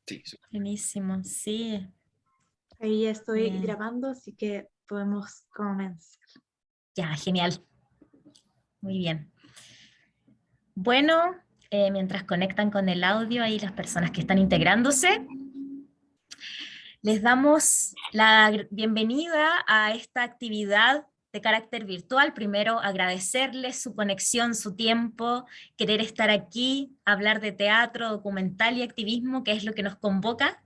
Sí, sí. Buenísimo, sí. Ahí ya estoy Bien. grabando, así que podemos comenzar. Ya, genial. Muy bien. Bueno, mientras conectan con el audio ahí las personas que están integrándose, les damos la bienvenida a esta actividad de carácter virtual. Primero, agradecerles su conexión, su tiempo, querer estar aquí, hablar de teatro, documental y activismo, que es lo que nos convoca,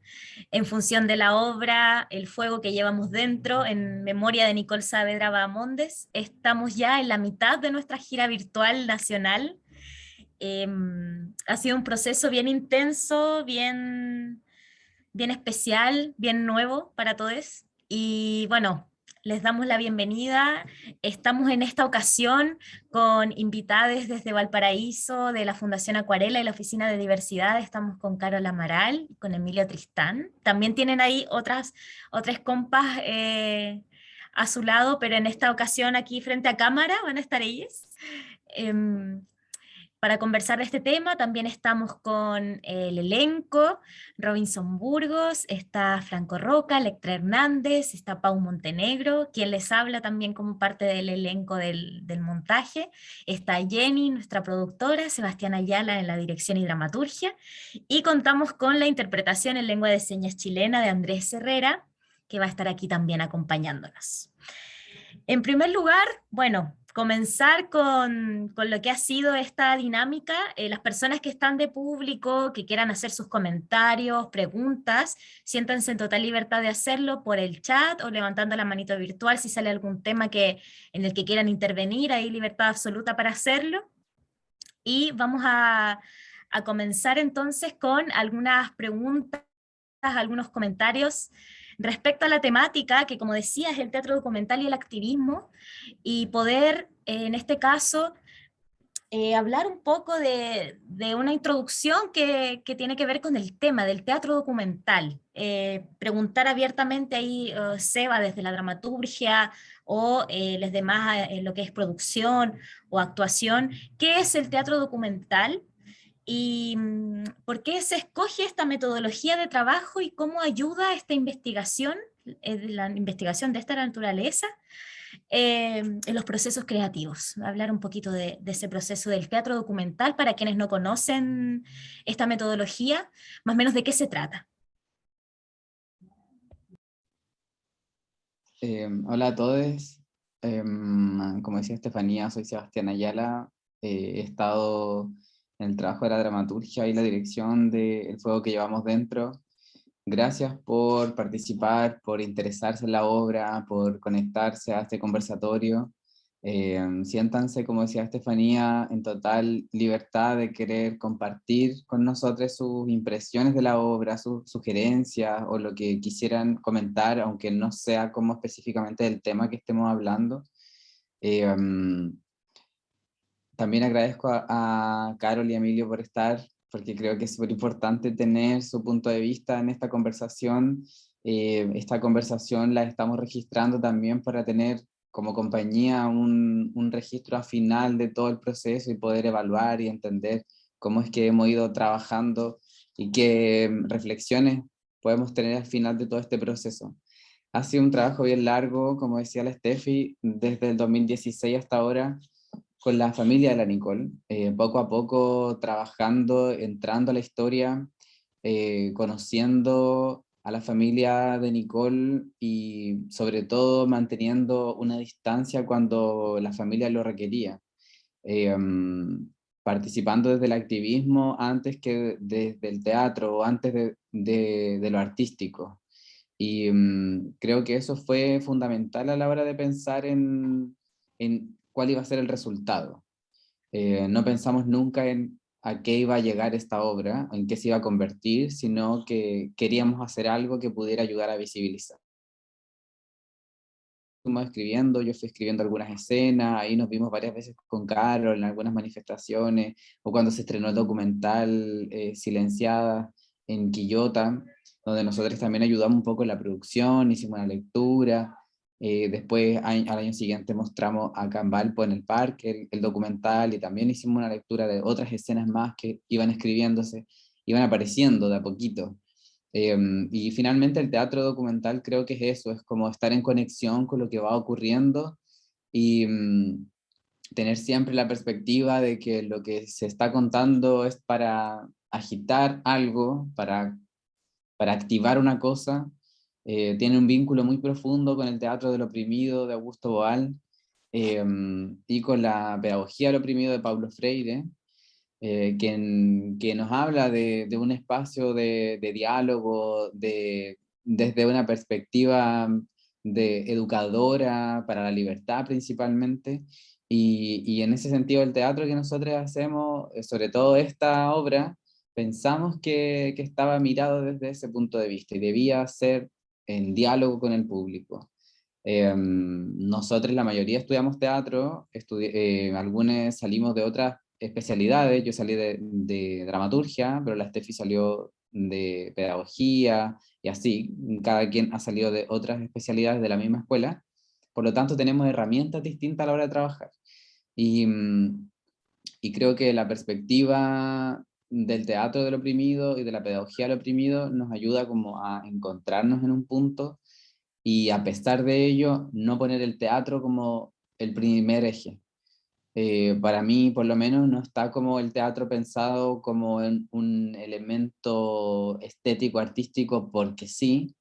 en función de la obra El fuego que llevamos dentro, en memoria de Nicole Saavedra Bahamondes. Estamos ya en la mitad de nuestra gira virtual nacional. Ha sido un proceso bien intenso, bien especial, bien nuevo para todos. Y bueno, les damos la bienvenida. Estamos en esta ocasión con invitados desde Valparaíso, de la Fundación Acuarela y la Oficina de Diversidad. Estamos con Carol Amaral, con Emilio Tristán. También tienen ahí otras compas a su lado, pero en esta ocasión aquí frente a cámara van a estar ellos. Em, para conversar de este tema. También estamos con el elenco, Robinson Burgos, está Franco Roca, Electra Hernández, está Pau Montenegro, quien les habla también como parte del elenco del montaje, está Jenny, nuestra productora, Sebastián Ayala en la dirección y dramaturgia, y contamos con la interpretación en lengua de señas chilena de Andrés Herrera, que va a estar aquí también acompañándonos. En primer lugar, bueno, comenzar con lo que ha sido esta dinámica. Las personas que están de público, que quieran hacer sus comentarios, preguntas, siéntanse en total libertad de hacerlo por el chat o levantando la manito virtual si sale algún tema en el que quieran intervenir, hay libertad absoluta para hacerlo. Y vamos a comenzar entonces con algunas preguntas, algunos comentarios respecto a la temática, que como decía es el teatro documental y el activismo, y poder, en este caso, hablar un poco de una introducción que tiene que ver con el tema del teatro documental. Preguntar abiertamente ahí, Seba, desde la dramaturgia o los demás, lo que es producción o actuación, ¿qué es el teatro documental? ¿Y por qué se escoge esta metodología de trabajo y cómo ayuda esta investigación, la investigación de esta naturaleza, en los procesos creativos? Hablar un poquito de ese proceso del teatro documental para quienes no conocen esta metodología, más o menos de qué se trata. Hola a todos. Como decía Estefanía, soy Sebastián Ayala. He estado en el trabajo de la dramaturgia y la dirección de El fuego que llevamos dentro. Gracias por participar, por interesarse en la obra, por conectarse a este conversatorio. Siéntanse, como decía Estefanía, en total libertad de querer compartir con nosotros sus impresiones de la obra, sus sugerencias o lo que quisieran comentar, aunque no sea como específicamente del tema que estemos hablando. También agradezco a Carol y a Emilio por estar, porque creo que es súper importante tener su punto de vista en esta conversación. Esta conversación la estamos registrando también para tener como compañía un registro final de todo el proceso y poder evaluar y entender cómo es que hemos ido trabajando y qué reflexiones podemos tener al final de todo este proceso. Ha sido un trabajo bien largo, como decía la Steffi, desde el 2016 hasta ahora, con la familia de la Nicole, poco a poco trabajando, entrando a la historia, conociendo a la familia de Nicole y sobre todo manteniendo una distancia cuando la familia lo requería, participando desde el activismo antes que desde el teatro o antes de lo artístico. Y creo que eso fue fundamental a la hora de pensar en cuál iba a ser el resultado. No pensamos nunca en a qué iba a llegar esta obra, en qué se iba a convertir, sino que queríamos hacer algo que pudiera ayudar a visibilizar. Fuimos escribiendo, yo fui escribiendo algunas escenas, ahí nos vimos varias veces con Carol en algunas manifestaciones, o cuando se estrenó el documental Silenciada en Quillota, donde nosotros también ayudamos un poco en la producción, hicimos una lectura, después al año siguiente mostramos acá en Valpo en el parque el documental y también hicimos una lectura de otras escenas más que iban escribiéndose, iban apareciendo de a poquito. Y finalmente el teatro documental creo que es eso, es como estar en conexión con lo que va ocurriendo y tener siempre la perspectiva de que lo que se está contando es para agitar algo, para activar una cosa. Tiene un vínculo muy profundo con el teatro del oprimido de Augusto Boal, y con la pedagogía del oprimido de Paulo Freire, que nos habla de un espacio de diálogo, desde una perspectiva de educadora para la libertad principalmente, y en ese sentido el teatro que nosotros hacemos, sobre todo esta obra, pensamos que estaba mirado desde ese punto de vista y debía ser en diálogo con el público. Nosotros la mayoría estudiamos teatro, algunos salimos de otras especialidades, yo salí de dramaturgia, pero la Steffi salió de pedagogía y así, cada quien ha salido de otras especialidades de la misma escuela, por lo tanto tenemos herramientas distintas a la hora de trabajar. Y, y creo que la perspectiva del teatro del oprimido y de la pedagogía del oprimido nos ayuda como a encontrarnos en un punto y a pesar de ello no poner el teatro como el primer eje. Para mí, por lo menos, no está como el teatro pensado como en un elemento estético, artístico, porque sí.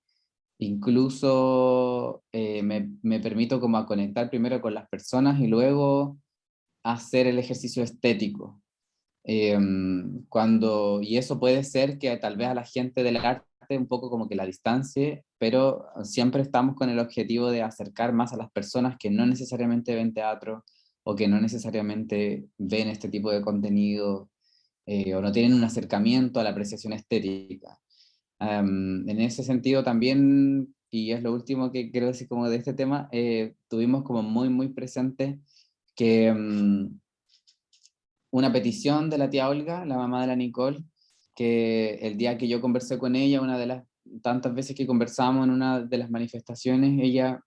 Incluso me permito como a conectar primero con las personas y luego hacer el ejercicio estético. Y eso puede ser que tal vez a la gente del arte un poco como que la distancie, pero siempre estamos con el objetivo de acercar más a las personas que no necesariamente ven teatro o que no necesariamente ven este tipo de contenido, o no tienen un acercamiento a la apreciación estética. En ese sentido también, y es lo último que quiero decir como de este tema, tuvimos como muy, muy presente que una petición de la tía Olga, la mamá de la Nicole, que el día que yo conversé con ella, una de las tantas veces que conversamos en una de las manifestaciones, ella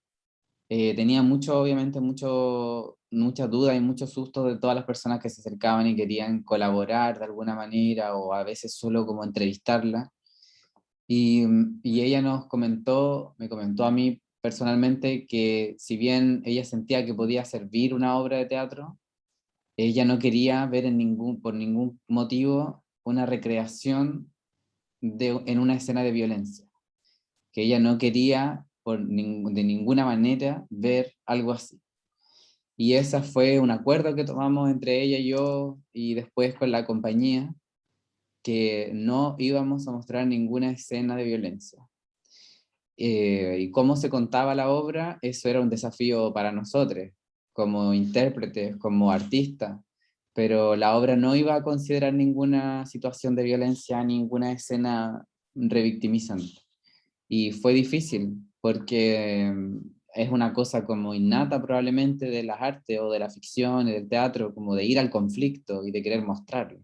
tenía obviamente, muchas dudas y muchos sustos de todas las personas que se acercaban y querían colaborar de alguna manera, o a veces solo como entrevistarla. Y ella me comentó a mí personalmente que si bien ella sentía que podía servir una obra de teatro, ella no quería ver por ningún motivo una recreación en una escena de violencia, que ella no quería de ninguna manera ver algo así. Y ese fue un acuerdo que tomamos entre ella y yo y después con la compañía, que no íbamos a mostrar ninguna escena de violencia. Y cómo se contaba la obra, eso era un desafío para nosotros, como intérpretes, como artistas, pero la obra no iba a considerar ninguna situación de violencia, ninguna escena revictimizante. Y fue difícil, porque es una cosa como innata probablemente de las artes o de la ficción y del teatro, como de ir al conflicto y de querer mostrarlo.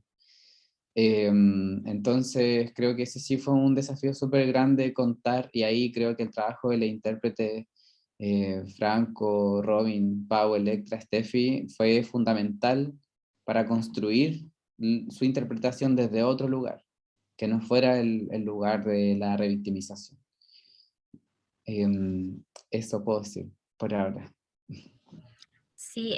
Entonces creo que ese sí fue un desafío súper grande contar, y ahí creo que el trabajo de la intérprete Franco, Robin, Pau, Electra, Steffi fue fundamental para construir su interpretación desde otro lugar, que no fuera el lugar de la revictimización. Eso puedo decir por ahora. Sí,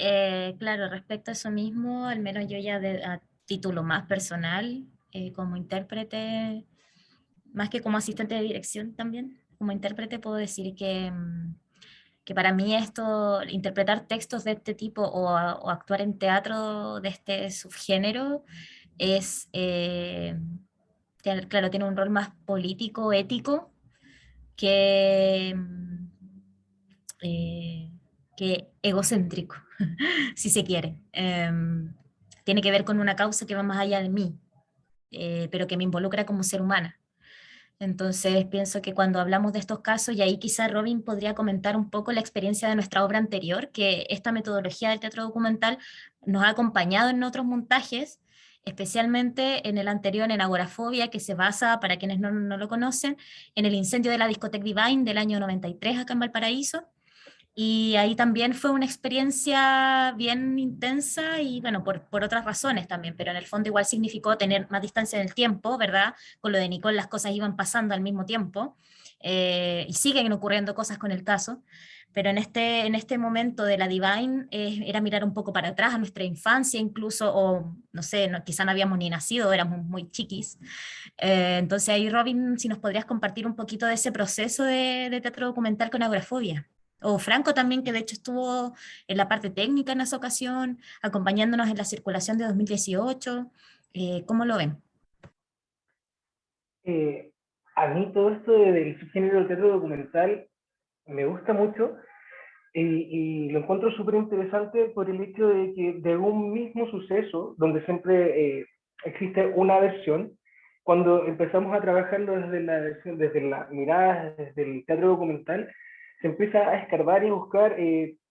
claro, respecto a eso mismo, al menos yo ya a título más personal, como intérprete, más que como asistente de dirección también, como intérprete puedo decir que para mí esto, interpretar textos de este tipo o actuar en teatro de este subgénero es, claro, tiene un rol más político, ético, que, eh, que egocéntrico, si se quiere. Tiene que ver con una causa que va más allá de mí, pero que me involucra como ser humana. Entonces pienso que cuando hablamos de estos casos, y ahí quizá Robin podría comentar un poco la experiencia de nuestra obra anterior, que esta metodología del teatro documental nos ha acompañado en otros montajes, especialmente en el anterior, en Agorafobia, que se basa, para quienes no lo conocen, en el incendio de la discoteca Divine del año 93 acá en Valparaíso, Y ahí también fue una experiencia bien intensa y bueno, por otras razones también, pero en el fondo igual significó tener más distancia en el tiempo, ¿verdad? Con lo de Nicole las cosas iban pasando al mismo tiempo y siguen ocurriendo cosas con el caso, pero en este momento de la Divine era mirar un poco para atrás a nuestra infancia incluso, o no sé, quizá no habíamos ni nacido, éramos muy chiquis. Entonces ahí Robin, si nos podrías compartir un poquito de ese proceso de teatro documental con agorafobia. O Franco también, que de hecho estuvo en la parte técnica en esa ocasión, acompañándonos en la circulación de 2018. ¿Cómo lo ven? Eh, a mí todo esto del subgénero del teatro documental me gusta mucho y lo encuentro súper interesante por el hecho de que de un mismo suceso, donde siempre existe una versión, cuando empezamos a trabajarlo desde la mirada, desde el teatro documental, se empieza a escarbar y buscar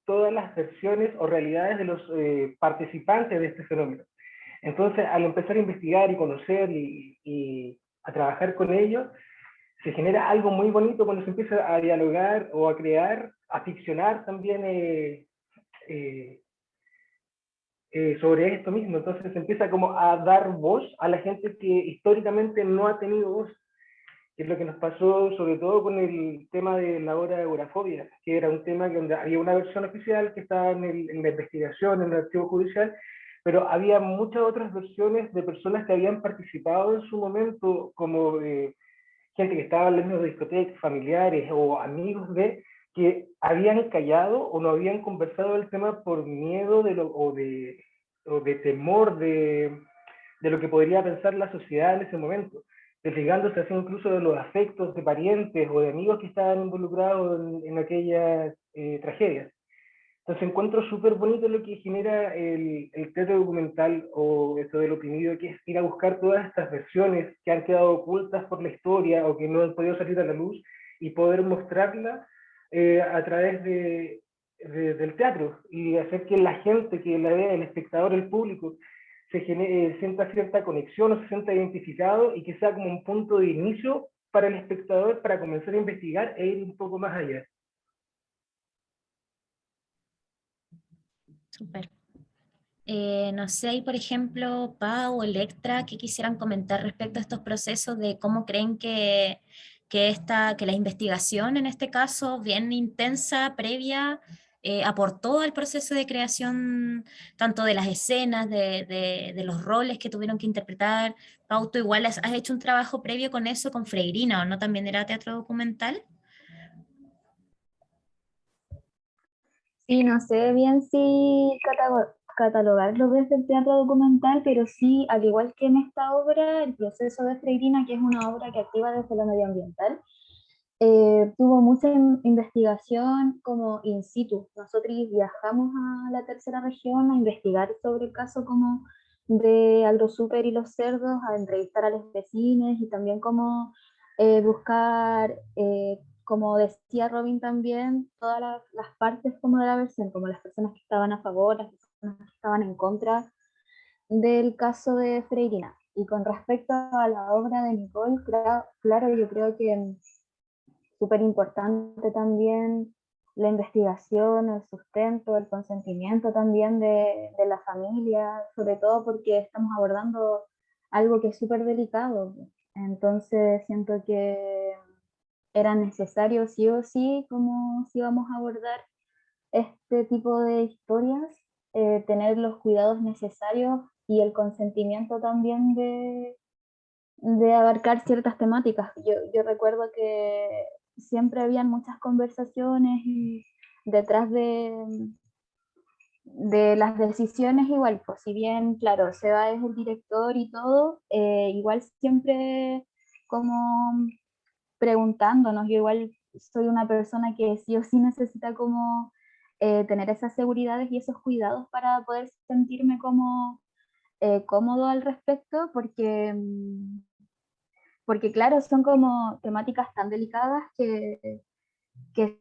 todas las versiones o realidades de los participantes de este fenómeno. Entonces, al empezar a investigar y conocer y a trabajar con ellos, se genera algo muy bonito cuando se empieza a dialogar o a crear, a ficcionar también eh, sobre esto mismo. Entonces se empieza como a dar voz a la gente que históricamente no ha tenido voz, que es lo que nos pasó sobre todo con el tema de la hora de agorafobia, que era un tema donde había una versión oficial que estaba en la investigación, en el archivo judicial, pero había muchas otras versiones de personas que habían participado en su momento, como gente que estaba en las mismas discotecas, familiares o amigos de, que habían callado o no habían conversado del tema por miedo o de temor de lo que podría pensar la sociedad en ese momento, desligándose así incluso de los afectos de parientes o de amigos que estaban involucrados en aquellas tragedias. Entonces encuentro súper bonito lo que genera el teatro documental o esto del oprimido, que es ir a buscar todas estas versiones que han quedado ocultas por la historia o que no han podido salir a la luz y poder mostrarla a través del teatro y hacer que la gente que la vea, el espectador, el público, sienta cierta conexión o se sienta identificado y que sea como un punto de inicio para el espectador para comenzar a investigar e ir un poco más allá. Súper. No sé, hay por ejemplo, Pau o Electra, que quisieran comentar respecto a estos procesos de cómo creen que la investigación, en este caso, bien intensa, previa, aportó al proceso de creación tanto de las escenas, de los roles que tuvieron que interpretar. Pau, tú igual has hecho un trabajo previo con eso, con Freirina, ¿o no? ¿También era teatro documental? Sí, no sé bien si catalogarlo desde el teatro documental, pero sí, al igual que en esta obra, el proceso de Freirina, que es una obra que activa desde lo medioambiental, tuvo mucha investigación como in situ. Nosotros viajamos a la tercera región a investigar sobre el caso como de Agrosuper y los cerdos, a entrevistar a los vecinos y también como buscar, como decía Robin también, todas las partes como de la versión, como las personas que estaban a favor, las personas que estaban en contra del caso de Freirina. Y con respecto a la obra de Nicole, claro, yo creo que súper importante también la investigación, el sustento, el consentimiento también de la familia, sobre todo porque estamos abordando algo que es súper delicado. Entonces siento que era necesario sí o sí, como si vamos a abordar este tipo de historias, tener los cuidados necesarios y el consentimiento también de abarcar ciertas temáticas. Yo recuerdo que siempre habían muchas conversaciones y detrás de las decisiones igual, pues si bien, claro, Seba es el director y todo, igual siempre como preguntándonos, yo igual soy una persona que sí o sí necesita como tener esas seguridades y esos cuidados para poder sentirme como cómodo al respecto, porque claro, son como temáticas tan delicadas que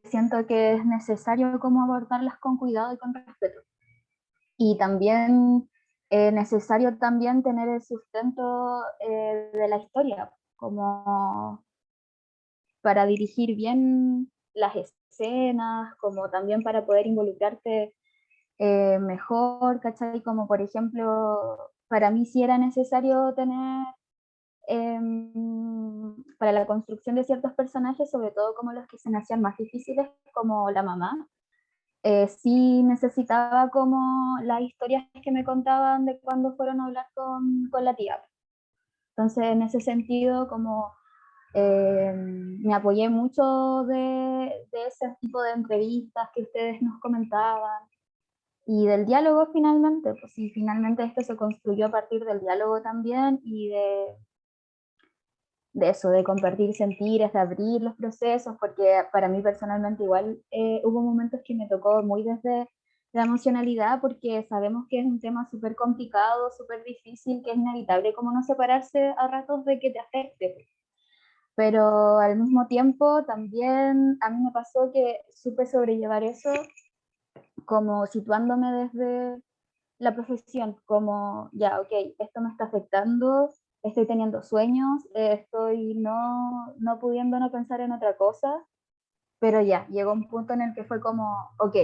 siento que es necesario como abordarlas con cuidado y con respeto. Y también necesario también tener el sustento de la historia, como para dirigir bien las escenas, como también para poder involucrarte mejor, ¿cachai? Como por ejemplo, para mí sí era necesario tener para la construcción de ciertos personajes, sobre todo como los que se me hacían más difíciles, como la mamá, sí necesitaba como las historias que me contaban de cuando fueron a hablar con la tía. Entonces, en ese sentido, como me apoyé mucho de ese tipo de entrevistas que ustedes nos comentaban y del diálogo finalmente, pues sí, finalmente esto se construyó a partir del diálogo también y de eso, de compartir sentires, de abrir los procesos, porque para mí personalmente igual hubo momentos que me tocó muy desde la emocionalidad, porque sabemos que es un tema súper complicado, súper difícil, que es inevitable como no separarse a ratos de que te afecte. Pero al mismo tiempo también a mí me pasó que supe sobrellevar eso como situándome desde la profesión, como ya, ok, esto me está afectando, estoy teniendo sueños, estoy no pudiendo no pensar en otra cosa, pero ya, llegó un punto en el que fue como, ok,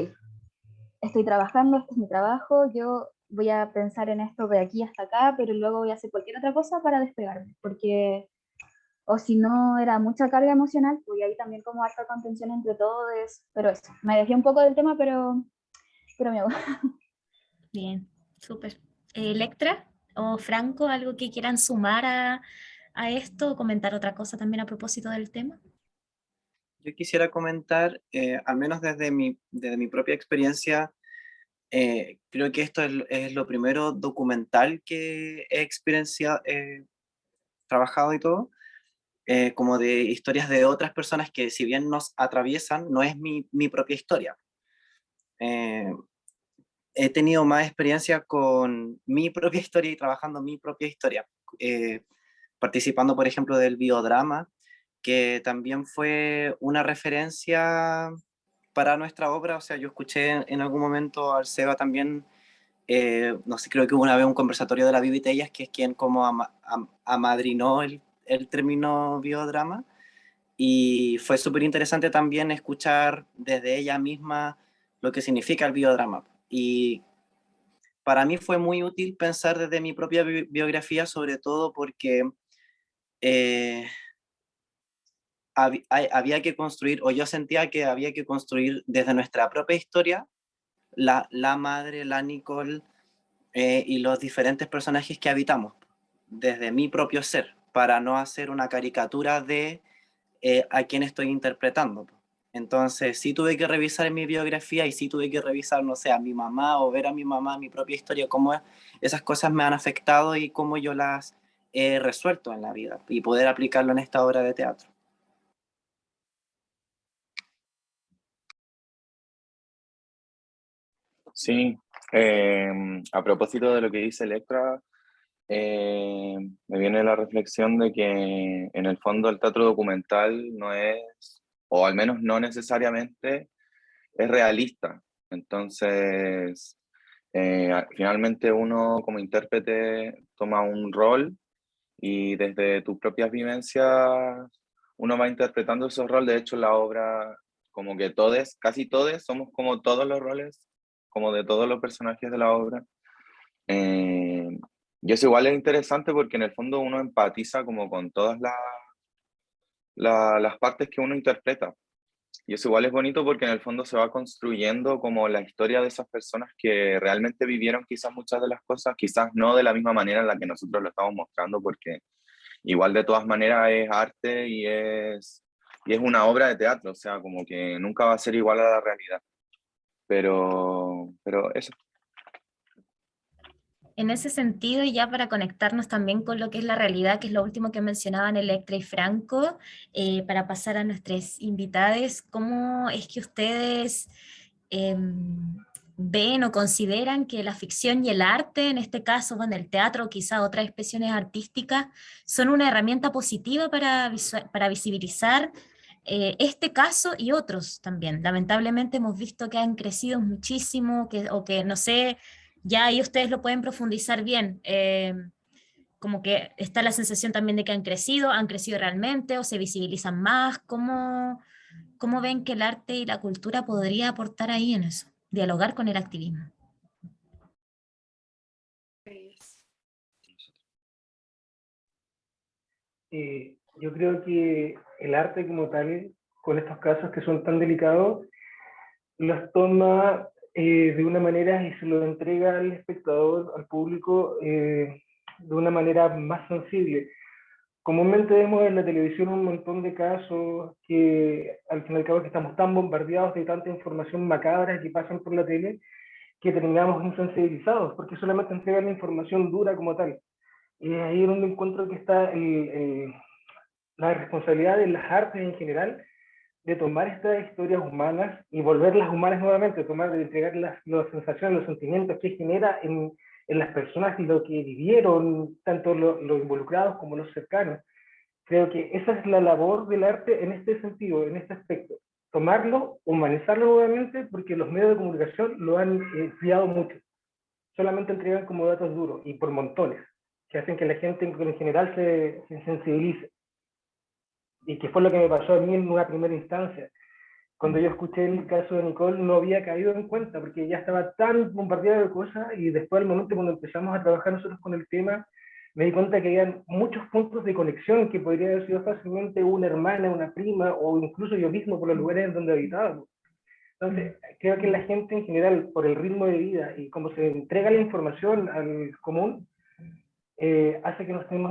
estoy trabajando, este es mi trabajo, yo voy a pensar en esto de aquí hasta acá, pero luego voy a hacer cualquier otra cosa para despegarme, porque, o si no, era mucha carga emocional, pues ahí también como harta contención entre todos, pero eso, me dejé un poco del tema, pero me hago. Bien, súper. Electra o Franco, ¿algo que quieran sumar a esto o comentar otra cosa también a propósito del tema? Yo quisiera comentar, al menos desde mi propia experiencia, creo que esto es lo primero documental que he experienciado, trabajado y todo, como de historias de otras personas que si bien nos atraviesan, no es mi propia historia. Eh, He tenido más experiencia con mi propia historia y trabajando mi propia historia, participando, por ejemplo, del biodrama, que también fue una referencia para nuestra obra. O sea, yo escuché en algún momento al Seba también, no sé, creo que hubo una vez un conversatorio de la Vivi Tellas, que es quien como amadrinó el término biodrama, y fue súper interesante también escuchar desde ella misma lo que significa el biodrama. Y para mí fue muy útil pensar desde mi propia biografía, sobre todo porque eh, había que construir, o yo sentía que había que construir desde nuestra propia historia, la madre, la Nicole, y los diferentes personajes que habitamos, desde mi propio ser, para no hacer una caricatura de a quién estoy interpretando. Entonces sí tuve que revisar mi biografía y sí tuve que revisar, no sé, a mi mamá o ver a mi mamá, mi propia historia, cómo esas cosas me han afectado y cómo yo las he resuelto en la vida y poder aplicarlo en esta obra de teatro. Sí, a propósito de lo que dice Electra, me viene la reflexión de que en el fondo el teatro documental no es, o al menos no necesariamente, es realista. Entonces, finalmente uno como intérprete toma un rol y desde tus propias vivencias uno va interpretando esos roles. De hecho, la obra, como que todos, casi todos, somos como todos los roles, como de todos los personajes de la obra. Eh, y eso igual es interesante porque en el fondo uno empatiza como con todas las partes que uno interpreta. Y eso igual es bonito porque en el fondo se va construyendo como la historia de esas personas que realmente vivieron quizás muchas de las cosas, quizás no de la misma manera en la que nosotros lo estamos mostrando, porque igual de todas maneras es arte y es una obra de teatro, o sea, como que nunca va a ser igual a la realidad. Pero eso. En ese sentido, y ya para conectarnos también con lo que es la realidad, que es lo último que mencionaban Electra y Franco, para pasar a nuestros invitados, ¿cómo es que ustedes ven o consideran que la ficción y el arte, en este caso, bueno, el teatro o quizá otras expresiones artísticas, son una herramienta positiva para visibilizar este caso y otros también? Lamentablemente hemos visto que han crecido muchísimo, o que no sé, ya ahí ustedes lo pueden profundizar bien. Como que está la sensación también de que han crecido realmente o se visibilizan más. ¿Cómo ven que el arte y la cultura podría aportar ahí en eso? Dialogar con el activismo. Yo creo que el arte como tal, con estos casos que son tan delicados, los toma de una manera y se lo entrega al espectador, al público, de una manera más sensible. Comúnmente vemos en la televisión un montón de casos que al fin y al cabo que estamos tan bombardeados de tanta información macabra que pasan por la tele que terminamos insensibilizados porque solamente entregan la información dura como tal. Y es ahí donde encuentro que está la responsabilidad de las artes en general de tomar estas historias humanas y volverlas humanas nuevamente, de entregar las sensaciones, los sentimientos que genera en las personas y lo que vivieron, tanto los involucrados como los cercanos. Creo que esa es la labor del arte en este sentido, en este aspecto. Tomarlo, humanizarlo nuevamente, porque los medios de comunicación lo han fiado mucho. Solamente entregan como datos duros y por montones, que hacen que la gente en general se sensibilice. Y que fue lo que me pasó a mí en una primera instancia. Cuando yo escuché el caso de Nicole, no había caído en cuenta, porque ya estaba tan bombardeada de cosas, y después al momento cuando empezamos a trabajar nosotros con el tema, me di cuenta que había muchos puntos de conexión que podría haber sido fácilmente una hermana, una prima, o incluso yo mismo por los lugares en donde habitábamos. Entonces, creo que la gente en general, por el ritmo de vida y cómo se entrega la información al común, hace que nos estemos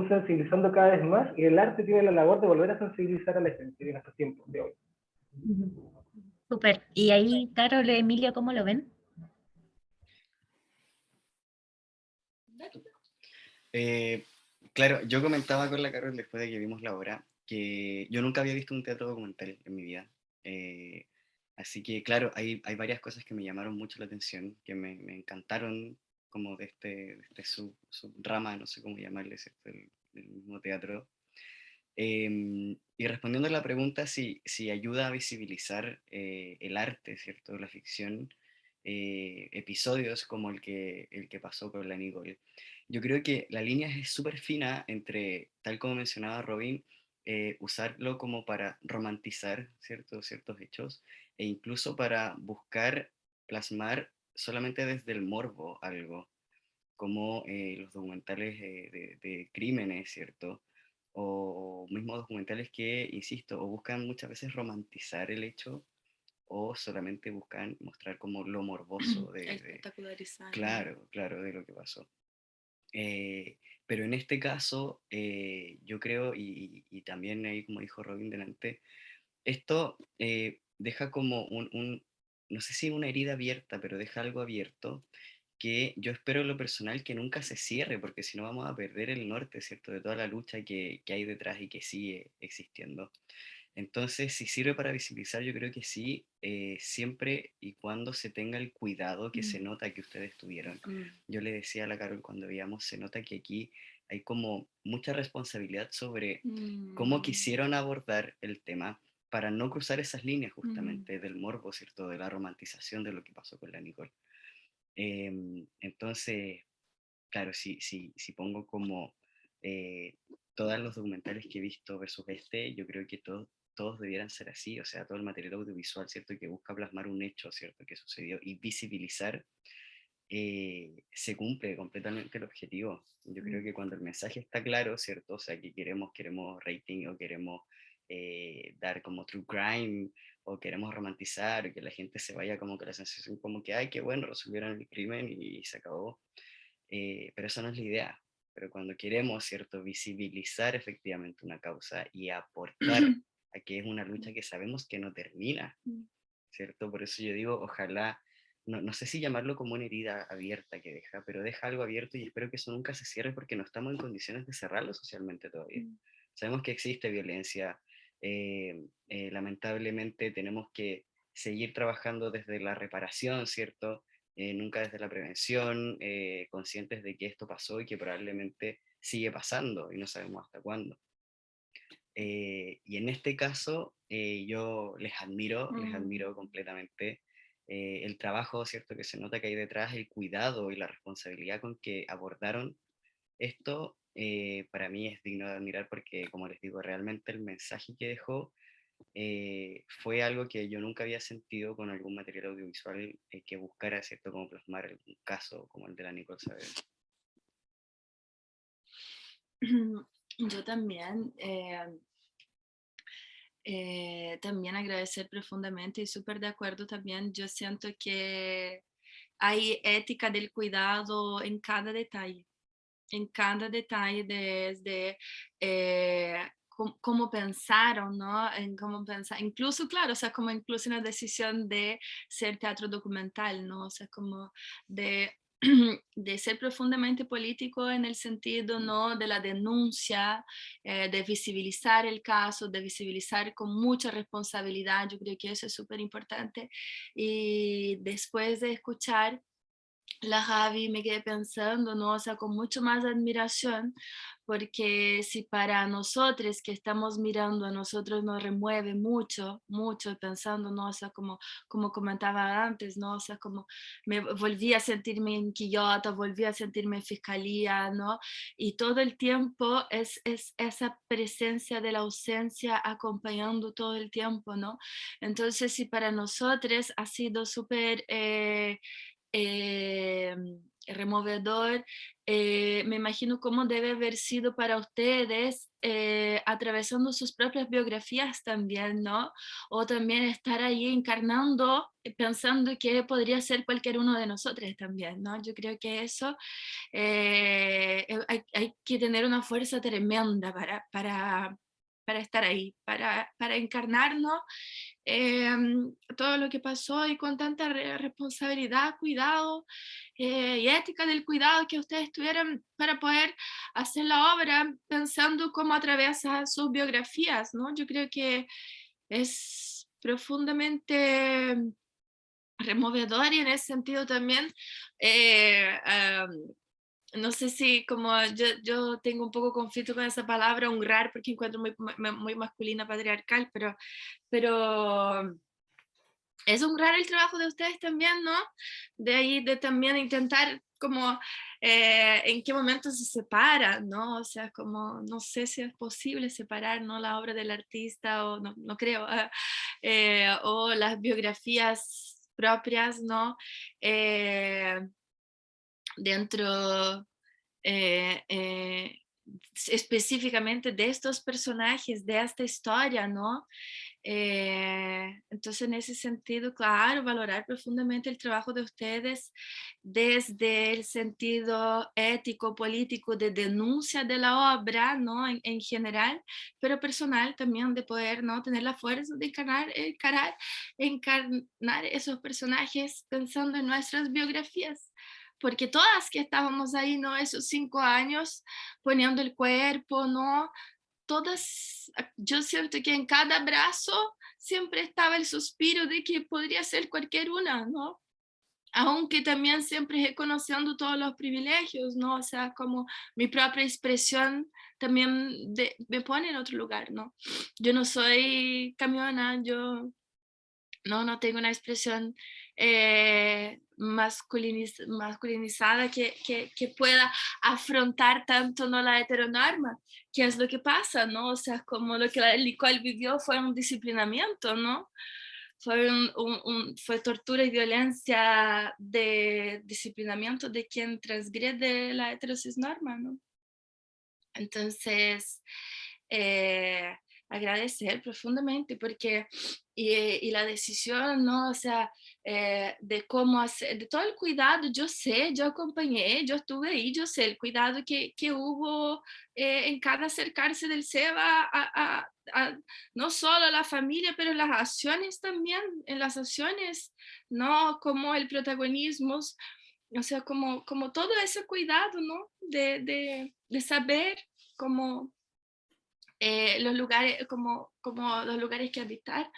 sensibilizando cada vez más, y el arte tiene la labor de volver a sensibilizar a la gente en estos tiempos de hoy. Súper. Y ahí, Carol, Emilio, ¿cómo lo ven? Claro, yo comentaba con la Carol después de que vimos la obra que yo nunca había visto un teatro documental en mi vida. Así que, claro, hay varias cosas que me llamaron mucho la atención, que me encantaron como de este subrama, no sé cómo llamarle, ¿cierto? El mismo teatro. Y respondiendo a la pregunta si ayuda a visibilizar el arte, ¿cierto? La ficción, episodios como el que pasó con la Nicole. Yo creo que la línea es súper fina entre, tal como mencionaba Robin, usarlo como para romantizar ciertos hechos e incluso para buscar plasmar solamente desde el morbo algo, como los documentales de crímenes, ¿cierto? O mismos documentales que, insisto, o buscan muchas veces romantizar el hecho o solamente buscan mostrar como lo morboso Espectacularizar. claro, de lo que pasó. Pero en este caso, yo creo, y también ahí como dijo Robin delante, esto deja como no sé si una herida abierta, pero deja algo abierto que yo espero en lo personal que nunca se cierre, porque si no vamos a perder el norte, ¿cierto? De toda la lucha que hay detrás y que sigue existiendo. Entonces, si sirve para visibilizar, yo creo que sí, siempre y cuando se tenga el cuidado que se nota que ustedes tuvieron. Yo le decía a la Carol cuando veíamos, se nota que aquí hay como mucha responsabilidad sobre cómo quisieron abordar el tema para no cruzar esas líneas justamente del morbo, ¿cierto? De la romantización de lo que pasó con la Nicole. Entonces, claro, si pongo como todos los documentales que he visto versus este, yo creo que todos debieran ser así, o sea, todo el material audiovisual, ¿cierto? Que busca plasmar un hecho, ¿cierto? Que sucedió y visibilizar, se cumple completamente el objetivo. Yo creo que cuando el mensaje está claro, ¿cierto? O sea, que queremos rating o queremos dar como true crime o queremos romantizar, o que la gente se vaya como que la sensación como que, ay, qué bueno, resolvieron el crimen y se acabó. Pero esa no es la idea. Pero cuando queremos, ¿cierto?, visibilizar efectivamente una causa y aportar a que es una lucha que sabemos que no termina, ¿cierto? Por eso yo digo, ojalá, no sé si llamarlo como una herida abierta que deja, pero deja algo abierto y espero que eso nunca se cierre porque no estamos en condiciones de cerrarlo socialmente todavía. Sabemos que existe violencia, lamentablemente tenemos que seguir trabajando desde la reparación, ¿cierto? Nunca desde la prevención, conscientes de que esto pasó y que probablemente sigue pasando y no sabemos hasta cuándo. Y en este caso, yo les admiro completamente el trabajo, ¿cierto? Que se nota que hay detrás, el cuidado y la responsabilidad con que abordaron esto. Para mí es digno de admirar porque, como les digo, realmente el mensaje que dejó fue algo que yo nunca había sentido con algún material audiovisual que buscara, ¿cierto?, como plasmar algún caso como el de la Nicole Saavedra. Yo también, también agradecer profundamente y súper de acuerdo también. Yo siento que hay ética del cuidado en cada detalle, desde cómo pensaron, ¿no? En cómo pensar, incluso, claro, o sea, como incluso una decisión de ser teatro documental, ¿no? O sea, como de de ser profundamente político en el sentido, ¿no?, de la denuncia, de visibilizar el caso, de visibilizar con mucha responsabilidad. Yo creo que eso es súper importante. Y después de escuchar la Javi me quedé pensando, ¿no? O sea, con mucho más admiración, porque si para nosotros que estamos mirando a nosotros nos remueve mucho, mucho, pensando, ¿no? O sea, como comentaba antes, ¿no? O sea, como me volví a sentirme en Quillota, volví a sentirme en Fiscalía, ¿no? Y todo el tiempo es esa presencia de la ausencia acompañando todo el tiempo, ¿no? Entonces, si para nosotros ha sido súper removedor, me imagino cómo debe haber sido para ustedes atravesando sus propias biografías también, ¿no? O también estar ahí encarnando, pensando que podría ser cualquier uno de nosotros también, ¿no? Yo creo que eso hay que tener una fuerza tremenda para estar ahí, para encarnarnos todo lo que pasó y con tanta responsabilidad, cuidado y ética del cuidado que ustedes tuvieron para poder hacer la obra pensando cómo atraviesa sus biografías, ¿no? Yo creo que es profundamente removedor y en ese sentido también no sé si como yo tengo un poco conflicto con esa palabra, honrar, porque encuentro muy masculina, patriarcal, pero es honrar el trabajo de ustedes también, ¿no? De ahí de también intentar como en qué momento se separa, ¿no? O sea, como no sé si es posible separar, ¿no?, la obra del artista, o no creo, o las biografías propias, ¿no? Dentro específicamente de estos personajes, de esta historia, ¿no? Entonces, en ese sentido, claro, valorar profundamente el trabajo de ustedes desde el sentido ético, político, de denuncia de la obra, ¿no? En general, pero personal también, de poder, ¿no?, tener la fuerza de encarnar esos personajes pensando en nuestras biografías. Porque todas que estábamos ahí, ¿no?, esos 5 años poniendo el cuerpo, ¿no? Todas, yo siento que en cada abrazo siempre estaba el suspiro de que podría ser cualquier una, ¿no? Aunque también siempre reconociendo todos los privilegios, ¿no? O sea, como mi propia expresión también me pone en otro lugar, ¿no? Yo no soy camiona, yo no tengo una expresión masculinizada que pueda afrontar tanto, ¿no?, la heteronorma, que es lo que pasa, ¿no? O sea, como lo que la Nicole vivió fue un disciplinamiento, ¿no? Fue tortura y violencia de disciplinamiento de quien transgrede la heterocisnorma, ¿no? Entonces, agradecer profundamente porque, y la decisión, ¿no? O sea, de cómo hacer, de todo el cuidado, yo sé, yo acompañé, yo estuve ahí, yo sé el cuidado que hubo en cada acercarse del SEBA no solo a la familia, pero en las acciones también, en las acciones, ¿no? Como el protagonismo, o sea, como todo ese cuidado, ¿no? De saber cómo los lugares, como los lugares que habitar,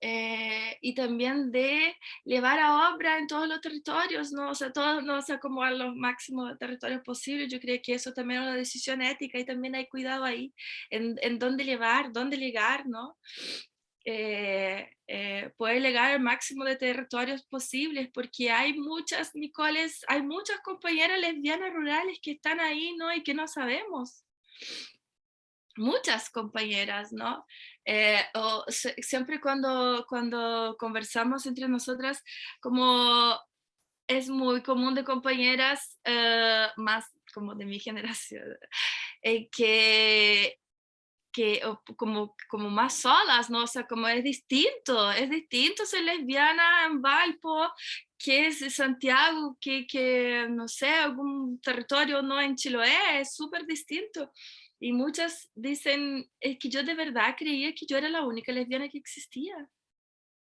y también de llevar a obra en todos los territorios, ¿no? O sea, todos, ¿no? O sea, como a los máximos territorios posibles. Yo creo que eso también es una decisión ética y también hay cuidado ahí en dónde llevar, dónde llegar, ¿no? Poder llegar al máximo de territorios posibles, porque hay muchas, Nicoles, hay muchas compañeras lesbianas rurales que están ahí, ¿no? Y que no sabemos. muchas compañeras, ¿no? Siempre cuando conversamos entre nosotras, como es muy común de compañeras más como de mi generación, como más solas, ¿no? O sea, como es distinto ser lesbiana en Valpo, que es de Santiago, que no sé, algún territorio, ¿no? En Chiloé, es súper distinto. Y muchas dicen, es que yo de verdad creía que yo era la única lesbiana que existía.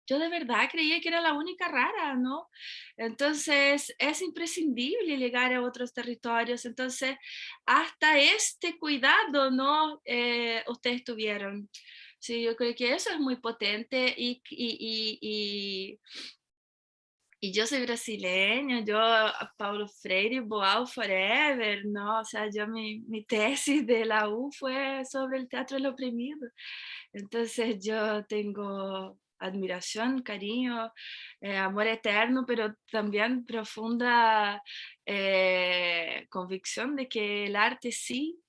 Yo de verdad creía que era la única rara, ¿no? Entonces es imprescindible llegar a otros territorios. Entonces, hasta este cuidado, ¿no? Ustedes tuvieron. Sí, yo creo que eso es muy potente y yo soy brasileña, yo Paulo Freire, Boal Forever, ¿no? O sea, yo mi tesis de la U fue sobre el teatro del oprimido. Entonces yo tengo admiración, cariño, amor eterno, pero también profunda convicción de que el arte sí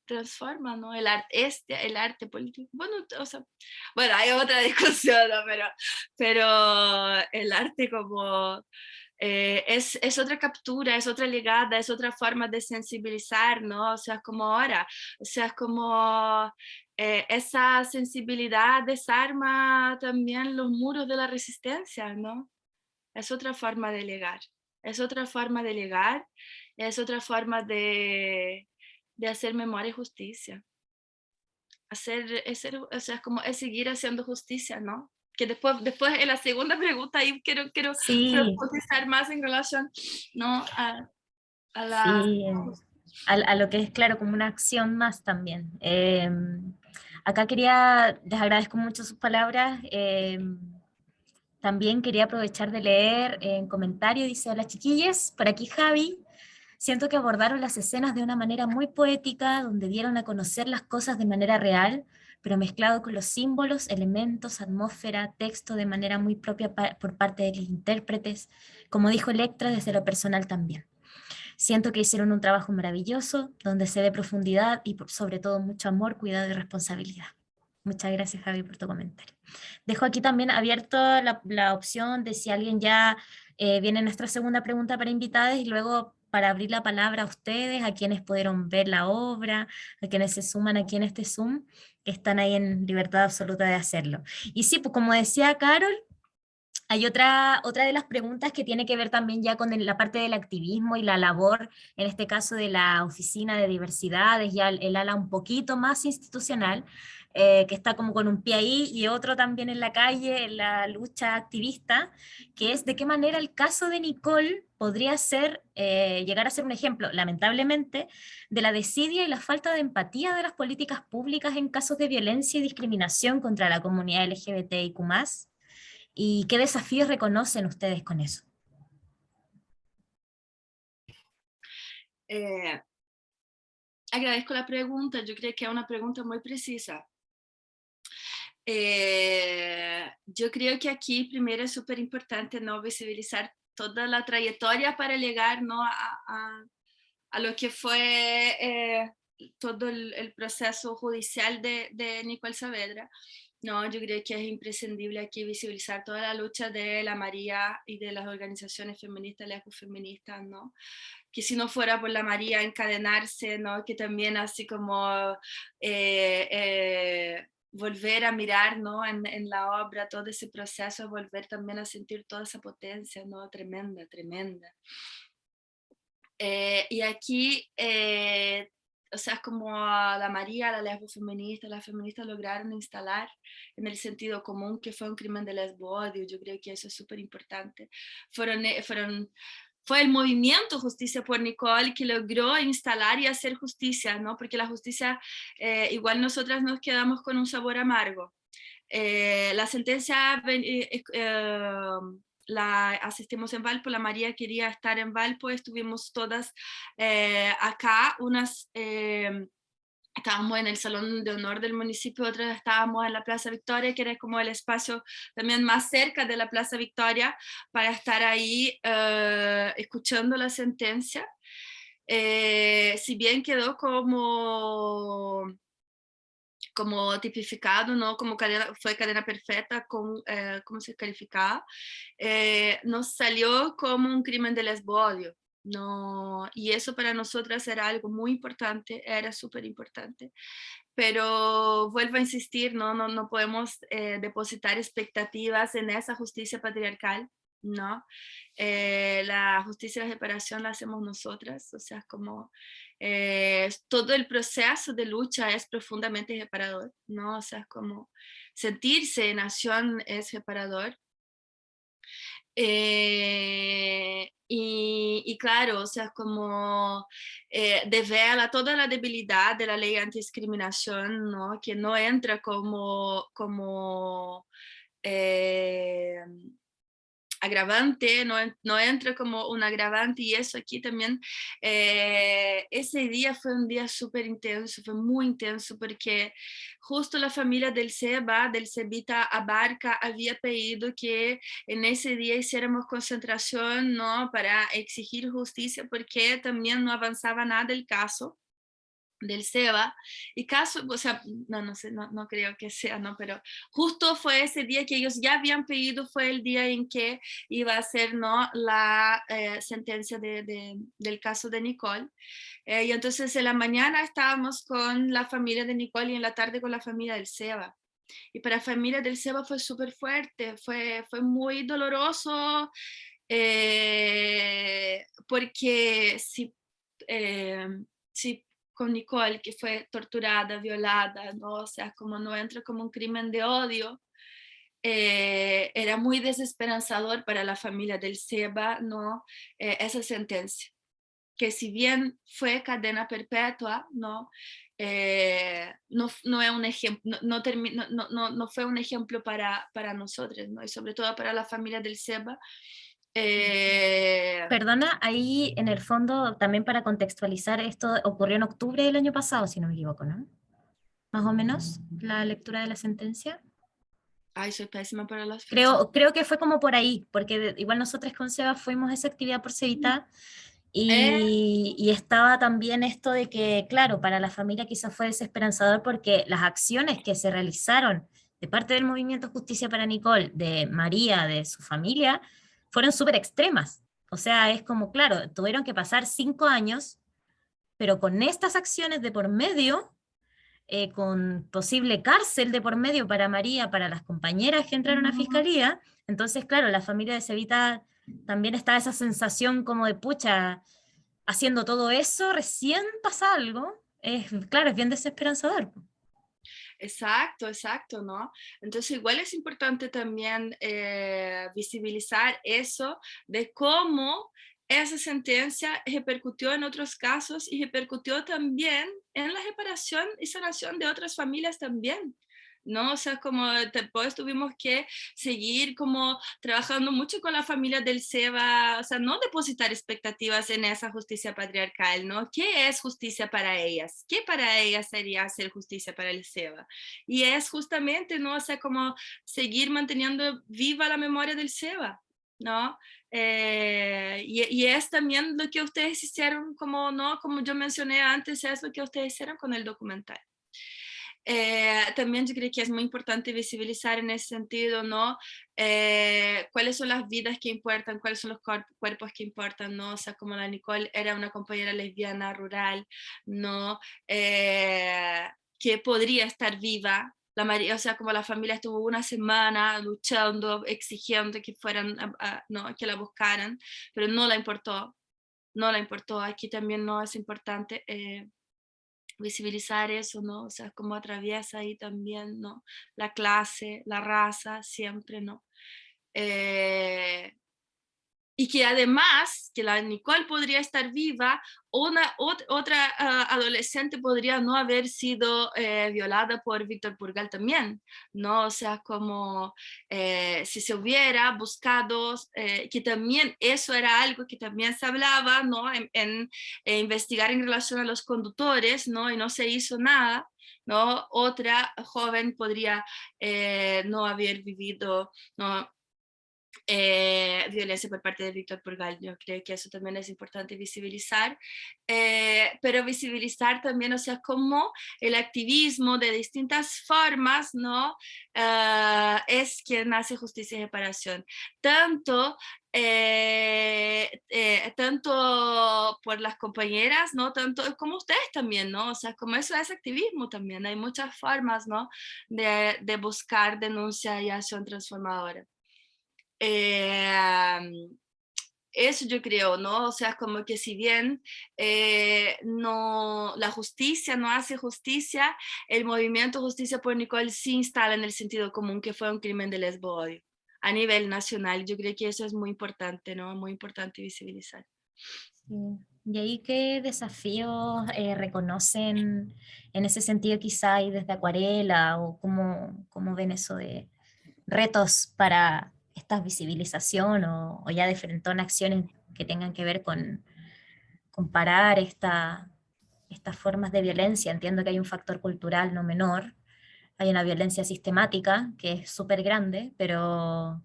transforma, ¿no? El arte político. Bueno, o sea, bueno, hay otra discusión, ¿no? Pero el arte como es otra captura, es otra ligada, es otra forma de sensibilizar, ¿no? O sea, es como ahora, o sea, es como esa sensibilidad desarma también los muros de la resistencia, ¿no? Es otra forma de llegar, es otra forma de llegar, es otra forma de hacer memoria y justicia. O sea, es seguir haciendo justicia, ¿no? Que después en la segunda pregunta ahí quiero Sí, profundizar más en relación, ¿no? A la... sí, a lo que es claro como una acción más también. Acá les agradezco mucho sus palabras. También quería aprovechar de leer en comentario, dice: hola chiquillas, por aquí Javi. Siento que abordaron las escenas de una manera muy poética, donde dieron a conocer las cosas de manera real, pero mezclado con los símbolos, elementos, atmósfera, texto de manera muy propia por parte de los intérpretes, como dijo Electra, desde lo personal también. Siento que hicieron un trabajo maravilloso, donde se ve profundidad y sobre todo mucho amor, cuidado y responsabilidad. Muchas gracias, Javi, por tu comentario. Dejo aquí también abierto la opción de si alguien ya viene nuestra segunda pregunta para invitadas y luego para abrir la palabra a ustedes, a quienes pudieron ver la obra, a quienes se suman aquí en este Zoom, que están ahí en libertad absoluta de hacerlo. Y sí, pues como decía Carol, hay otra de las preguntas que tiene que ver también ya con la parte del activismo y la labor, en este caso de la Oficina de Diversidades, ya el ala un poquito más institucional, que está como con un pie ahí y otro también en la calle, en la lucha activista, que es de qué manera el caso de Nicole podría ser, llegar a ser un ejemplo, lamentablemente, de la desidia y la falta de empatía de las políticas públicas en casos de violencia y discriminación contra la comunidad LGBTIQ+. ¿Y qué desafíos reconocen ustedes con eso? Agradezco la pregunta, yo creo que es una pregunta muy precisa. Yo creo que aquí primero es súper importante, ¿no? Visibilizar toda la trayectoria para llegar, ¿no? a lo que fue todo el proceso judicial de Nicole Saavedra. No, yo creo que es imprescindible aquí visibilizar toda la lucha de la María y de las organizaciones feministas, lesbofeministas, ¿no? Que si no fuera por la María encadenarse, ¿no? Que también así como volver a mirar, ¿no? En la obra todo ese proceso, volver también a sentir toda esa potencia, ¿no? Tremenda, tremenda. Y aquí, o sea, es como la María, la lesbofeminista, las feministas lograron instalar en el sentido común que fue un crimen de lesbo-odio. Yo creo que eso es súper importante. Fue el movimiento Justicia por Nicole que logró instalar y hacer justicia, ¿no? Porque la justicia, igual nosotras nos quedamos con un sabor amargo. La sentencia la asistimos en Valpo, la María quería estar en Valpo, estuvimos todas acá, estábamos en el Salón de Honor del municipio, otras estábamos en la Plaza Victoria, que era como el espacio también más cerca de la Plaza Victoria, para estar ahí escuchando la sentencia. Si bien quedó como como tipificado, ¿no? Como fue cadena perfecta, ¿cómo se calificaba? Nos salió como un crimen de lesbo-odio, ¿no? Y eso para nosotras era algo muy importante, era súper importante. Pero vuelvo a insistir, no podemos depositar expectativas en esa justicia patriarcal, ¿no? La justicia de reparación la hacemos nosotras, o sea, como todo el proceso de lucha es profundamente reparador, ¿no? O sea, como sentirse en acción es reparador. Y claro, o sea, como devela toda la debilidad de la ley antidiscriminación, ¿no? Que no entra como agravante, no entra como un agravante, y eso aquí también, ese día fue un día súper intenso, fue muy intenso, porque justo la familia del Cebita Abarca, había pedido que en ese día hiciéramos concentración, ¿no? Para exigir justicia, porque también no avanzaba nada el caso del Seba, y caso, o sea, no sé, no creo que sea, ¿no? Pero justo fue ese día que ellos ya habían pedido, fue el día en que iba a ser, ¿no? La sentencia del caso de Nicole, y entonces en la mañana estábamos con la familia de Nicole y en la tarde con la familia del Seba. Y para la familia del Seba fue súper fuerte, fue muy doloroso, porque si con Nicole, que fue torturada, violada, ¿no? O sea, como no entra como un crimen de odio, era muy desesperanzador para la familia del Seba, ¿no? Esa sentencia, que si bien fue cadena perpetua, ¿no? No es un ejemplo, no fue un ejemplo para nosotros, ¿no? Y sobre todo para la familia del Seba. Perdona, ahí en el fondo, también para contextualizar, esto ocurrió en octubre del año pasado, si no me equivoco, ¿no? Más o menos, la lectura de la sentencia. Ay, soy pésima para las fechas. Creo que fue como por ahí, porque igual nosotros con Seba fuimos a esa actividad por Cevita, y estaba también esto de que, claro, para la familia quizás fue desesperanzador porque las acciones que se realizaron de parte del movimiento Justicia para Nicole, de María, de su familia, fueron súper extremas. O sea, es como, claro, tuvieron que pasar 5 años, pero con estas acciones de por medio, con posible cárcel de por medio para María, para las compañeras que entraron a fiscalía. Entonces, claro, la familia de Cevita también está esa sensación como de pucha, haciendo todo eso, recién pasa algo. Claro, es bien desesperanzador. Exacto, ¿no? Entonces igual es importante también visibilizar eso de cómo esa sentencia repercutió en otros casos y repercutió también en la reparación y sanación de otras familias también, ¿no? O sea, como después tuvimos que seguir como trabajando mucho con la familia del Seba, o sea, no depositar expectativas en esa justicia patriarcal, ¿no? ¿Qué es justicia para ellas? ¿Qué para ellas sería hacer justicia para el Seba? Y es justamente, ¿no? O sea, como seguir manteniendo viva la memoria del Seba, ¿no? Y es también lo que ustedes hicieron, como, ¿no? Como yo mencioné antes, es lo que ustedes hicieron con el documental. También yo creo que es muy importante visibilizar en ese sentido, ¿no? Cuáles son las vidas que importan, cuáles son los cuerpos que importan, ¿no? O sea, como la Nicole era una compañera lesbiana rural, ¿no? Que podría estar viva. La María, o sea, como la familia estuvo una semana luchando, exigiendo que fueran, no, que la buscaran, pero no la importó, Aquí también no es importante visibilizar eso, ¿no? O sea, cómo atraviesa ahí también, ¿no? La clase, la raza, siempre, ¿no? Y que además, que la Nicole podría estar viva, otra adolescente podría no haber sido violada por Víctor Purgal también, ¿no? O sea, como si se hubiera buscado, que también eso era algo que también se hablaba, ¿no? En investigar en relación a los conductores, ¿no? Y no se hizo nada, ¿no? Otra joven podría no haber vivido, ¿no? violencia por parte de Víctor Purgal. Yo creo que eso también es importante visibilizar, pero visibilizar también, o sea, cómo el activismo de distintas formas, ¿no? Es quien hace justicia y reparación. Tanto por las compañeras, ¿no? Tanto como ustedes también, ¿no? O sea, como eso es activismo también. Hay muchas formas, ¿no? De buscar denuncia y acción transformadora. Eso yo creo, ¿no? O sea, como que si bien no, la justicia no hace justicia, el movimiento Justicia por Nicole sí instala en el sentido común que fue un crimen de lesbo-odio a nivel nacional. Yo creo que eso es muy importante, ¿no? Muy importante visibilizar. Sí. ¿Y ahí qué desafíos reconocen en ese sentido quizá y desde Acuarela o cómo ven eso de retos para esta visibilización o ya de frentón acciones que tengan que ver con parar estas formas de violencia? Entiendo que hay un factor cultural no menor, hay una violencia sistemática que es súper grande, pero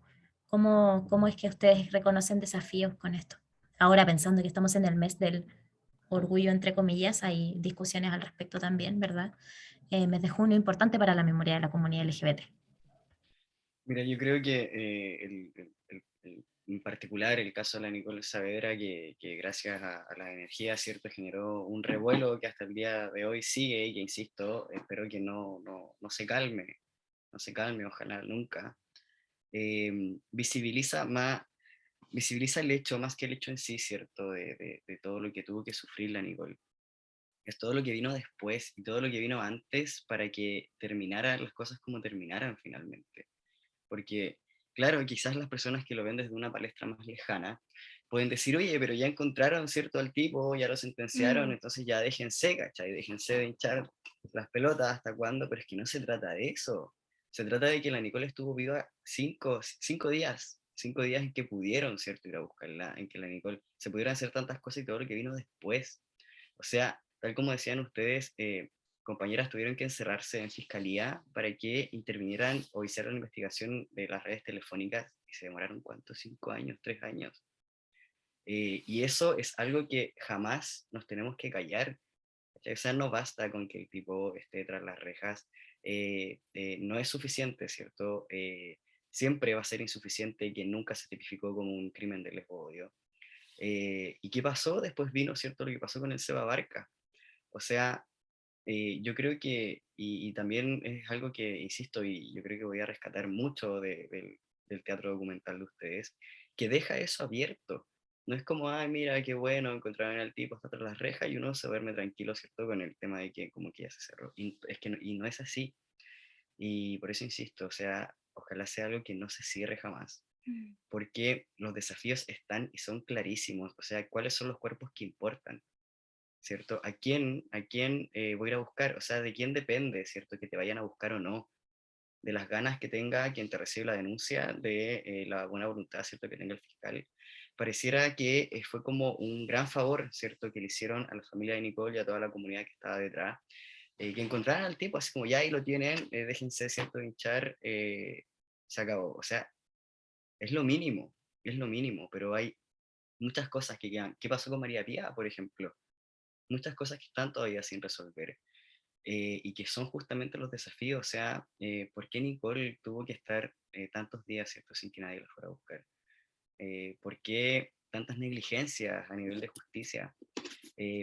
¿cómo es que ustedes reconocen desafíos con esto? Ahora pensando que estamos en el mes del orgullo, entre comillas, hay discusiones al respecto también, ¿verdad? Mes de junio importante para la memoria de la comunidad LGBT. Mira, yo creo que en particular el caso de la Nicole Saavedra, que gracias a la energía, ¿cierto?, generó un revuelo que hasta el día de hoy sigue y que, insisto, espero que no se calme, no se calme, ojalá nunca. Visibiliza el hecho, más que el hecho en sí, ¿cierto?, de todo lo que tuvo que sufrir la Nicole. Es todo lo que vino después y todo lo que vino antes para que terminaran las cosas como terminaran finalmente. Porque, claro, quizás las personas que lo ven desde una palestra más lejana pueden decir, oye, pero ya encontraron, ¿cierto?, al tipo, ya lo sentenciaron, entonces ya déjense, ¿cachai? Déjense de hinchar las pelotas, ¿hasta cuándo? Pero es que no se trata de eso. Se trata de que la Nicole estuvo viva 5 días en que pudieron, ¿cierto?, ir a buscarla, en que la Nicole se pudieran hacer tantas cosas y todo lo que vino después. O sea, tal como decían ustedes, compañeras tuvieron que encerrarse en fiscalía para que intervinieran o hicieran la investigación de las redes telefónicas y se demoraron, ¿cuánto? 5 años, 3 años. Y eso es algo que jamás nos tenemos que callar. O sea, no basta con que el tipo esté tras las rejas, no es suficiente, ¿cierto? Siempre va a ser insuficiente que nunca se tipificó como un crimen de lesbo-odio. ¿Y qué pasó? Después vino, ¿cierto?, lo que pasó con el Seba Barca. O sea, yo creo que, y también es algo que, insisto, y yo creo que voy a rescatar mucho del teatro documental de ustedes, que deja eso abierto. No es como, ay, mira, qué bueno, encontraron al tipo, está tras las rejas, y uno se duerme tranquilo, ¿cierto?, con el tema de que como que ya se cerró. Y, es que y no es así. Y por eso insisto, o sea, ojalá sea algo que no se cierre jamás. Porque los desafíos están y son clarísimos. O sea, ¿cuáles son los cuerpos que importan? ¿Cierto? ¿A quién voy a ir a buscar? O sea, ¿de quién depende, ¿cierto?, que te vayan a buscar o no? De las ganas que tenga quien te recibe la denuncia, de la buena voluntad, ¿cierto?, que tenga el fiscal. Pareciera que fue como un gran favor, ¿cierto?, que le hicieron a la familia de Nicole y a toda la comunidad que estaba detrás, que encontraran al tipo, así como ya ahí lo tienen, déjense, ¿cierto?, de hinchar, se acabó. O sea, es lo mínimo, pero hay muchas cosas que quedan. ¿Qué pasó con María Pía, por ejemplo? Muchas cosas que están todavía sin resolver, y que son justamente los desafíos. O sea, ¿por qué Nicole tuvo que estar tantos días, ¿cierto?, sin que nadie la fuera a buscar? ¿Por qué tantas negligencias a nivel de justicia?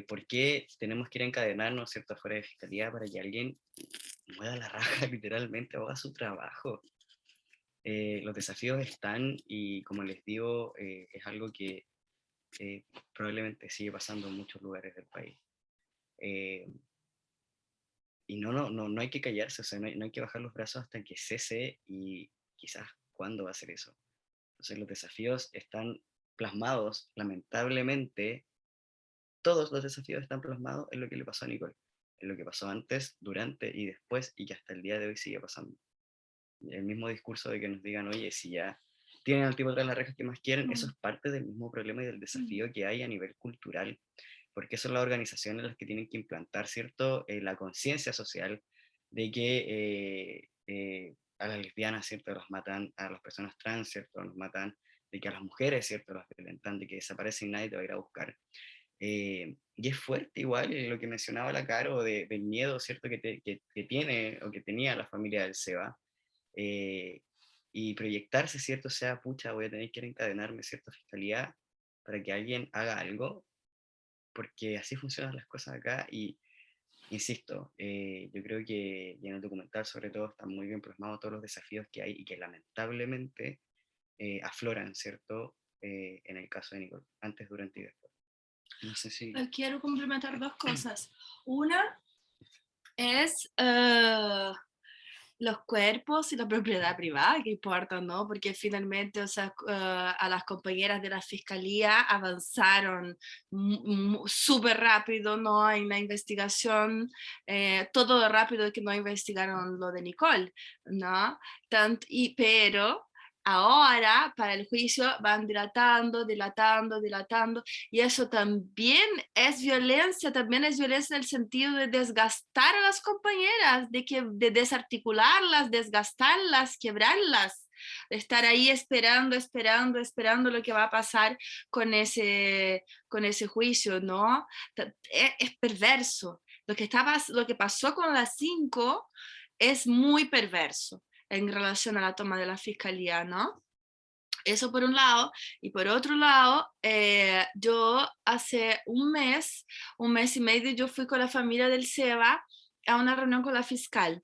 ¿Por qué tenemos que ir a encadenarnos, ¿cierto?, afuera de fiscalía para que alguien mueva la raja literalmente o haga su trabajo? Los desafíos están y, como les digo, es algo que probablemente sigue pasando en muchos lugares del país. Y no hay que callarse, o sea, no hay que bajar los brazos hasta que cese, y quizás cuándo va a ser eso. Entonces los desafíos están plasmados, lamentablemente, todos los desafíos están plasmados en lo que le pasó a Nicole, en lo que pasó antes, durante y después, y que hasta el día de hoy sigue pasando. El mismo discurso de que nos digan, oye, si ya tienen al tipo tras las rejas que más quieren, eso es parte del mismo problema y del desafío que hay a nivel cultural, porque son las organizaciones las que tienen que implantar, ¿cierto?, la conciencia social de que a las lesbianas, ¿cierto? Las matan, a las personas trans, ¿cierto? Nos matan, de que a las mujeres, ¿cierto? Las violentan, de que desaparecen y nadie te va a ir a buscar. Y es fuerte igual lo que mencionaba la Caro del miedo, ¿cierto? Que tiene o que tenía la familia del Seba. Y proyectarse, ¿cierto? O sea, pucha, voy a tener que encadenarme, ¿cierto? A fiscalía para que alguien haga algo, porque así funcionan las cosas acá. Y insisto, yo creo que y en el documental sobre todo están muy bien plasmados todos los desafíos que hay y que lamentablemente afloran, ¿cierto? En el caso de Nicole, antes, durante y después. No sé si... Quiero complementar dos cosas. Una es los cuerpos y la propiedad privada que importan, ¿no? Porque finalmente, o sea, a las compañeras de la fiscalía avanzaron súper rápido, ¿no? En la investigación, todo rápido que no investigaron lo de Nicole, ¿no? Pero ahora, para el juicio, van dilatando, y eso también es violencia en el sentido de desgastar a las compañeras, de desarticularlas, desgastarlas, quebrarlas, de estar ahí esperando lo que va a pasar con ese juicio, ¿no? Es perverso. Lo que pasó con las 5 es muy perverso en relación a la toma de la fiscalía, ¿no? Eso por un lado. Y por otro lado, yo hace un mes y medio, yo fui con la familia del Seba a una reunión con la fiscal.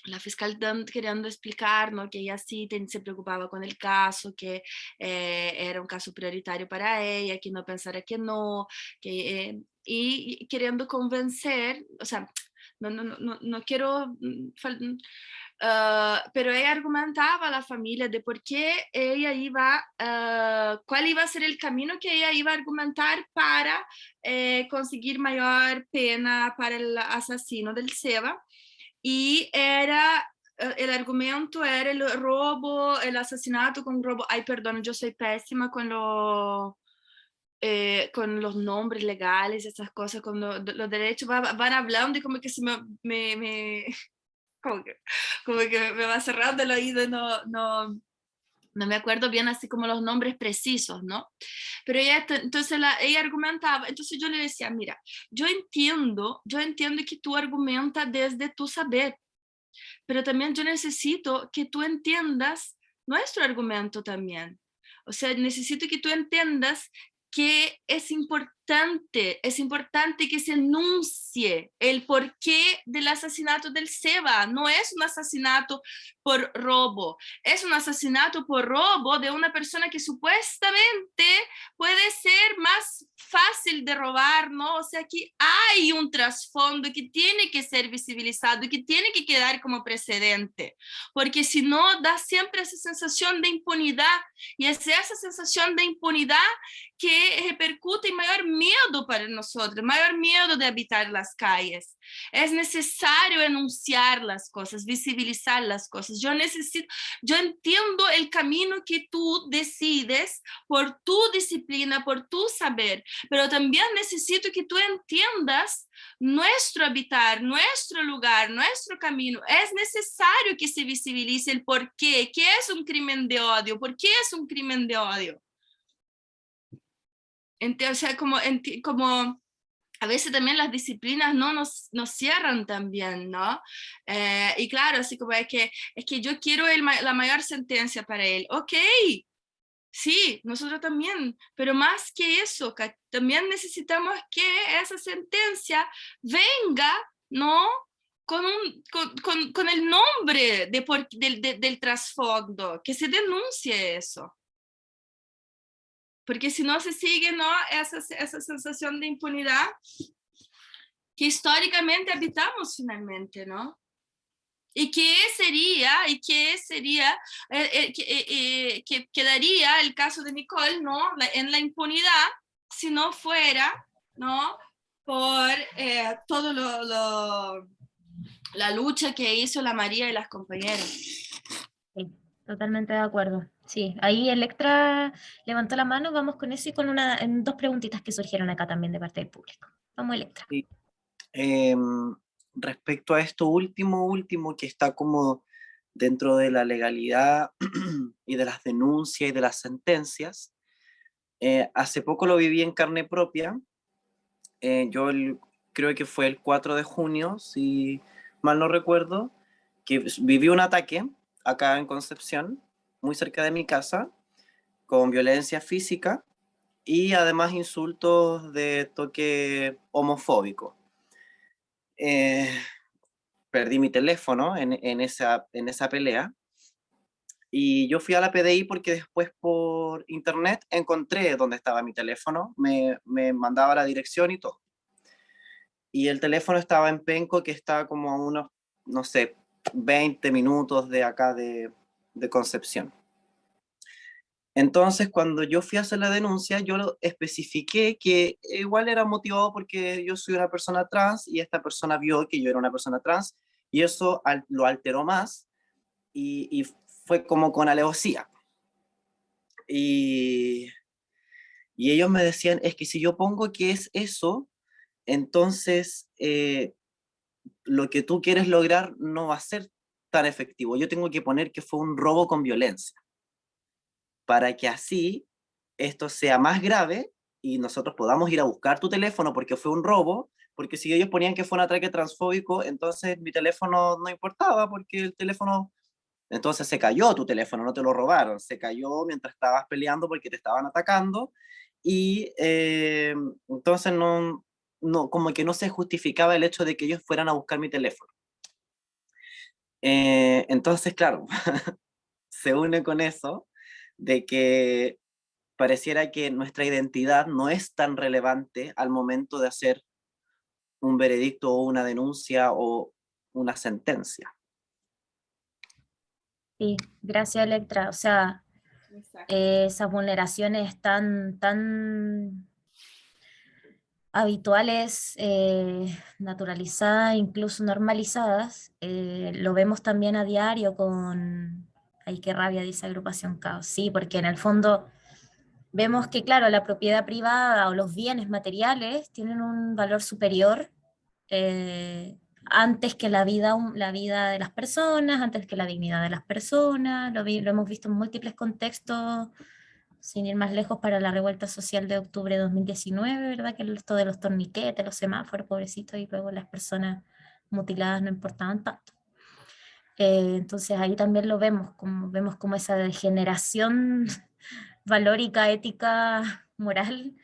La fiscal queriendo explicar, ¿no? Que ella sí se preocupaba con el caso, que era un caso prioritario para ella, que no pensara que no, y queriendo convencer, o sea, no quiero... pero ella argumentaba a la familia de por qué ella iba, cuál iba a ser el camino que ella iba a argumentar para conseguir mayor pena para el asesino del Seba. Y el argumento era el robo, el asesinato con robo. Ay, perdón, yo soy pésima con los nombres legales, esas cosas, cuando los derechos van hablando y como que se como que me va cerrando el oído, no me acuerdo bien así como los nombres precisos, ¿no? Pero entonces ella argumentaba, entonces yo le decía, mira, yo entiendo que tú argumentas desde tu saber, pero también yo necesito que tú entiendas nuestro argumento también. O sea, necesito que tú entiendas que es importante que se enuncie el porqué del asesinato del Seba. No es un asesinato por robo, es un asesinato por robo de una persona que supuestamente puede ser más fácil de robar, ¿no? O sea, que hay un trasfondo que tiene que ser visibilizado y que tiene que quedar como precedente, porque si no, da siempre esa sensación de impunidad, y es esa sensación de impunidad que repercute en mayor miedo para nosotros, mayor miedo de habitar las calles. Es necesario enunciar las cosas, visibilizar las cosas. Yo entiendo el camino que tú decides por tu disciplina, por tu saber, pero también necesito que tú entiendas nuestro habitar, nuestro lugar, nuestro camino. Es necesario que se visibilice el por qué es un crimen de odio, por qué es un crimen de odio. O sea, como a veces también las disciplinas no nos cierran también, ¿no? Y claro, así como es que yo quiero la mayor sentencia para él. Ok, sí, nosotros también, pero más que eso, también necesitamos que esa sentencia venga, ¿no? Con el nombre del trasfondo, que se denuncie eso. Porque si no se sigue, ¿no? esa sensación de impunidad que históricamente habitamos finalmente, ¿no? Y que quedaría el caso de Nicole, ¿no? En la impunidad, si no fuera, ¿no? Por todo la lucha que hizo la María y las compañeras. Sí, totalmente de acuerdo. Sí, ahí Electra levantó la mano, vamos con eso y con dos preguntitas que surgieron acá también de parte del público. Vamos, Electra. Sí. Respecto a esto último que está como dentro de la legalidad y de las denuncias y de las sentencias. Hace poco lo viví en carne propia. Creo que fue el 4 de junio, si mal no recuerdo, que viví un ataque acá en Concepción, muy cerca de mi casa, con violencia física y además insultos de toque homofóbico. Perdí mi teléfono en esa pelea, y yo fui a la PDI porque después por internet encontré dónde estaba mi teléfono, me mandaba la dirección y todo. Y el teléfono estaba en Penco, que está como a unos, no sé, 20 minutos de acá de Concepción. Entonces, cuando yo fui a hacer la denuncia, yo lo especifiqué que igual era motivado porque yo soy una persona trans y esta persona vio que yo era una persona trans, y eso lo alteró más, y fue como con alevosía. Y, y ellos me decían, es que si yo pongo que es eso, entonces lo que tú quieres lograr no va a ser tan efectivo. Yo tengo que poner que fue un robo con violencia, para que así esto sea más grave y nosotros podamos ir a buscar tu teléfono porque fue un robo, porque si ellos ponían que fue un ataque transfóbico, entonces mi teléfono no importaba, porque el teléfono, entonces se cayó tu teléfono, no te lo robaron, se cayó mientras estabas peleando porque te estaban atacando, y entonces como que no se justificaba el hecho de que ellos fueran a buscar mi teléfono. Entonces, claro, se une con eso, de que pareciera que nuestra identidad no es tan relevante al momento de hacer un veredicto o una denuncia o una sentencia. Sí, gracias, Electra. O sea, esas vulneraciones tan habituales, naturalizadas, incluso normalizadas, lo vemos también a diario con, ay, qué rabia, dice Agrupación Caos, sí, porque en el fondo vemos que, claro, la propiedad privada o los bienes materiales tienen un valor superior, antes que la vida de las personas, antes que la dignidad de las personas. Lo hemos visto en múltiples contextos, sin ir más lejos, para la revuelta social de octubre de 2019, ¿verdad? Que esto de los torniquetes, los semáforos, pobrecitos, y luego las personas mutiladas no importaban tanto. Entonces ahí también lo vemos como esa degeneración valórica, ética, moral,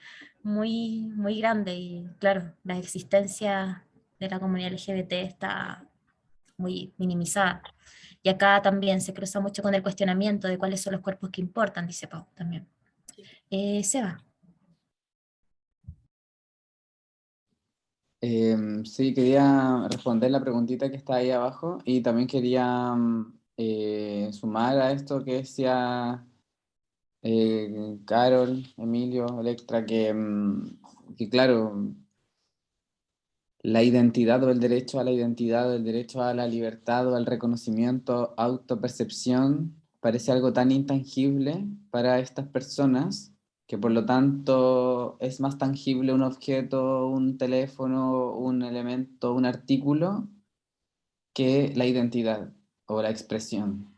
muy grande. Y claro, la existencia de la comunidad LGBT está muy minimizada. Y acá también se cruza mucho con el cuestionamiento de cuáles son los cuerpos que importan, dice Pau también. Seba. Sí, quería responder la preguntita que está ahí abajo, y también quería sumar a esto que decía Carol, Emilio, Electra, que claro, la identidad o el derecho a la identidad, o el derecho a la libertad o al reconocimiento, autopercepción, parece algo tan intangible para estas personas, que por lo tanto es más tangible un objeto, un teléfono, un elemento, un artículo, que la identidad o la expresión.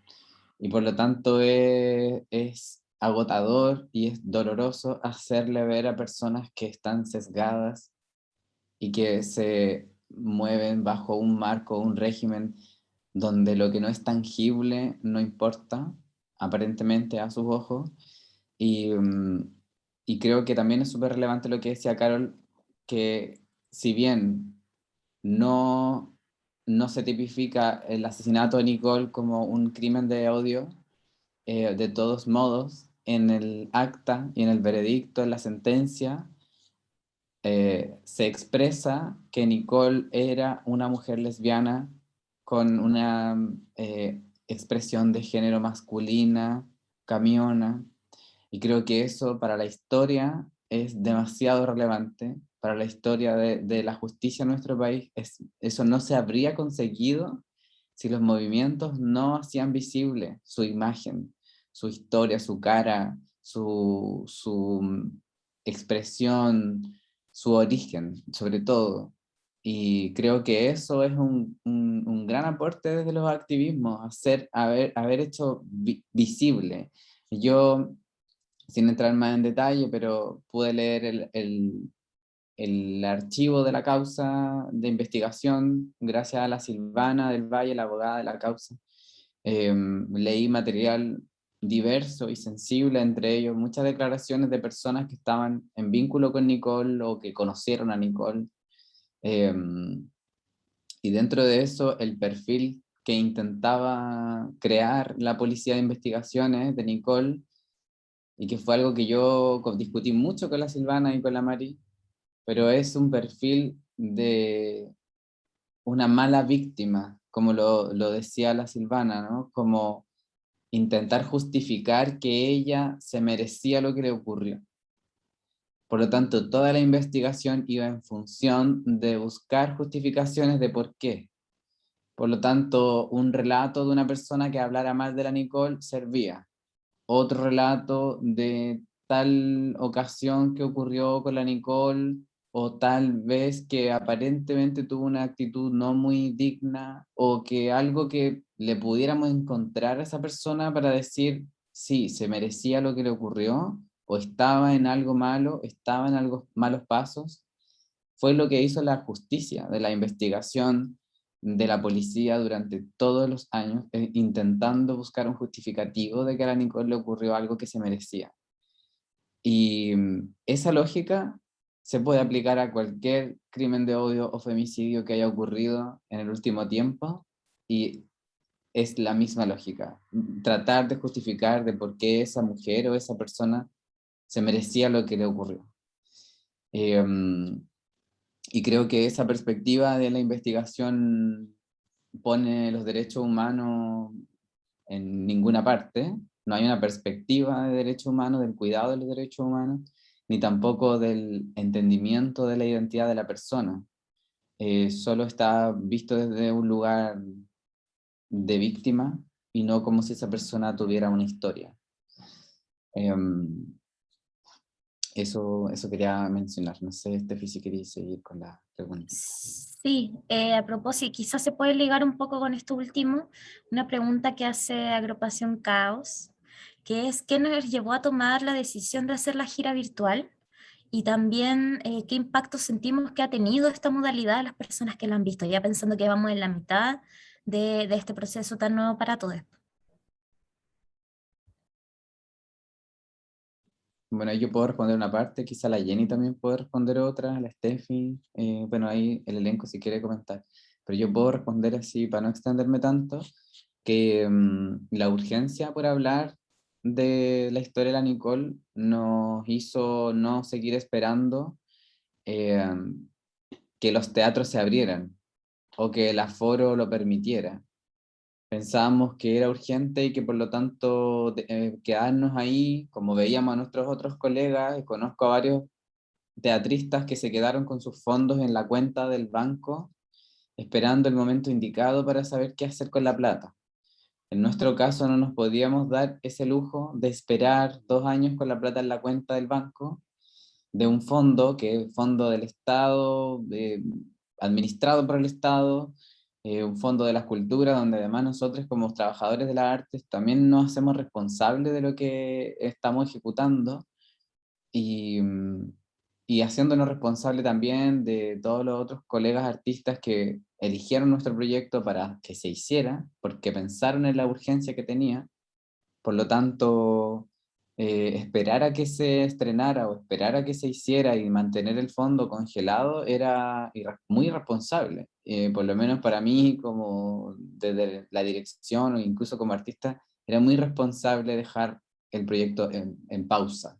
Y por lo tanto es agotador y es doloroso hacerle ver a personas que están sesgadas y que se mueven bajo un marco, un régimen donde lo que no es tangible no importa, aparentemente a sus ojos. Y creo que también es súper relevante lo que decía Carol, que si bien no se tipifica el asesinato de Nicole como un crimen de odio, de todos modos, en el acta y en el veredicto, en la sentencia, se expresa que Nicole era una mujer lesbiana con una expresión de género masculina, camiona, y creo que eso para la historia es demasiado relevante, para la historia de la justicia en nuestro país. Eso no se habría conseguido si los movimientos no hacían visible su imagen, su historia, su cara, su expresión, su origen, sobre todo. Y creo que eso es un gran aporte desde los activismos, haber hecho visible. Yo, sin entrar más en detalle, pero pude leer el archivo de la causa de investigación gracias a la Silvana del Valle, la abogada de la causa. Leí material diverso y sensible, entre ellos muchas declaraciones de personas que estaban en vínculo con Nicole o que conocieron a Nicole. Y dentro de eso, el perfil que intentaba crear la policía de investigaciones de Nicole, y que fue algo que yo discutí mucho con la Silvana y con la Mari, pero es un perfil de una mala víctima, como lo decía la Silvana, ¿no? Como intentar justificar que ella se merecía lo que le ocurrió. Por lo tanto, toda la investigación iba en función de buscar justificaciones de por qué. Por lo tanto, un relato de una persona que hablara mal de la Nicole servía. Otro relato de tal ocasión que ocurrió con la Nicole, o tal vez que aparentemente tuvo una actitud no muy digna, o que algo que le pudiéramos encontrar a esa persona para decir, sí, se merecía lo que le ocurrió, o estaba en algo malo, estaba en algo malos pasos, fue lo que hizo la justicia de la investigación de la policía durante todos los años, intentando buscar un justificativo de que a la Nicole le ocurrió algo que se merecía. Y esa lógica se puede aplicar a cualquier crimen de odio o femicidio que haya ocurrido en el último tiempo, y es la misma lógica. Tratar de justificar de por qué esa mujer o esa persona se merecía lo que le ocurrió. Y creo que esa perspectiva de la investigación pone los derechos humanos en ninguna parte. No hay una perspectiva de derechos humanos, del cuidado de los derechos humanos, ni tampoco del entendimiento de la identidad de la persona. Solo está visto desde un lugar de víctima y no como si esa persona tuviera una historia. Eso quería mencionar. No sé, Steffi, si queréis seguir con la pregunta. Sí, a propósito, quizás se puede ligar un poco con esto último, una pregunta que hace Agrupación Caos, que es ¿qué nos llevó a tomar la decisión de hacer la gira virtual? Y también qué impacto sentimos que ha tenido esta modalidad a las personas que la han visto, ya pensando que vamos en la mitad de este proceso tan nuevo para todos. Bueno, yo puedo responder una parte, quizá la Jenny también puede responder otra, la Steffi, bueno, ahí el elenco si quiere comentar, pero yo puedo responder así para no extenderme tanto, que la urgencia por hablar de la historia de la Nicole nos hizo no seguir esperando eh, que los teatros se abrieran o que el aforo lo permitiera. Pensábamos que era urgente y que por lo tanto quedarnos ahí, como veíamos a nuestros otros colegas, y conozco a varios teatristas que se quedaron con sus fondos en la cuenta del banco, esperando el momento indicado para saber qué hacer con la plata. En nuestro caso no nos podíamos dar ese lujo de esperar 2 años con la plata en la cuenta del banco, de un fondo que es fondo del Estado, administrado por el Estado, un fondo de las culturas, donde además nosotros como trabajadores de las artes también nos hacemos responsables de lo que estamos ejecutando, y, y haciéndonos responsables también de todos los otros colegas artistas que eligieron nuestro proyecto para que se hiciera, porque pensaron en la urgencia que tenía. Por lo tanto, esperar a que se estrenara o esperar a que se hiciera y mantener el fondo congelado era muy irresponsable. Por lo menos para mí, como desde la dirección o incluso como artista, era muy irresponsable dejar el proyecto en pausa,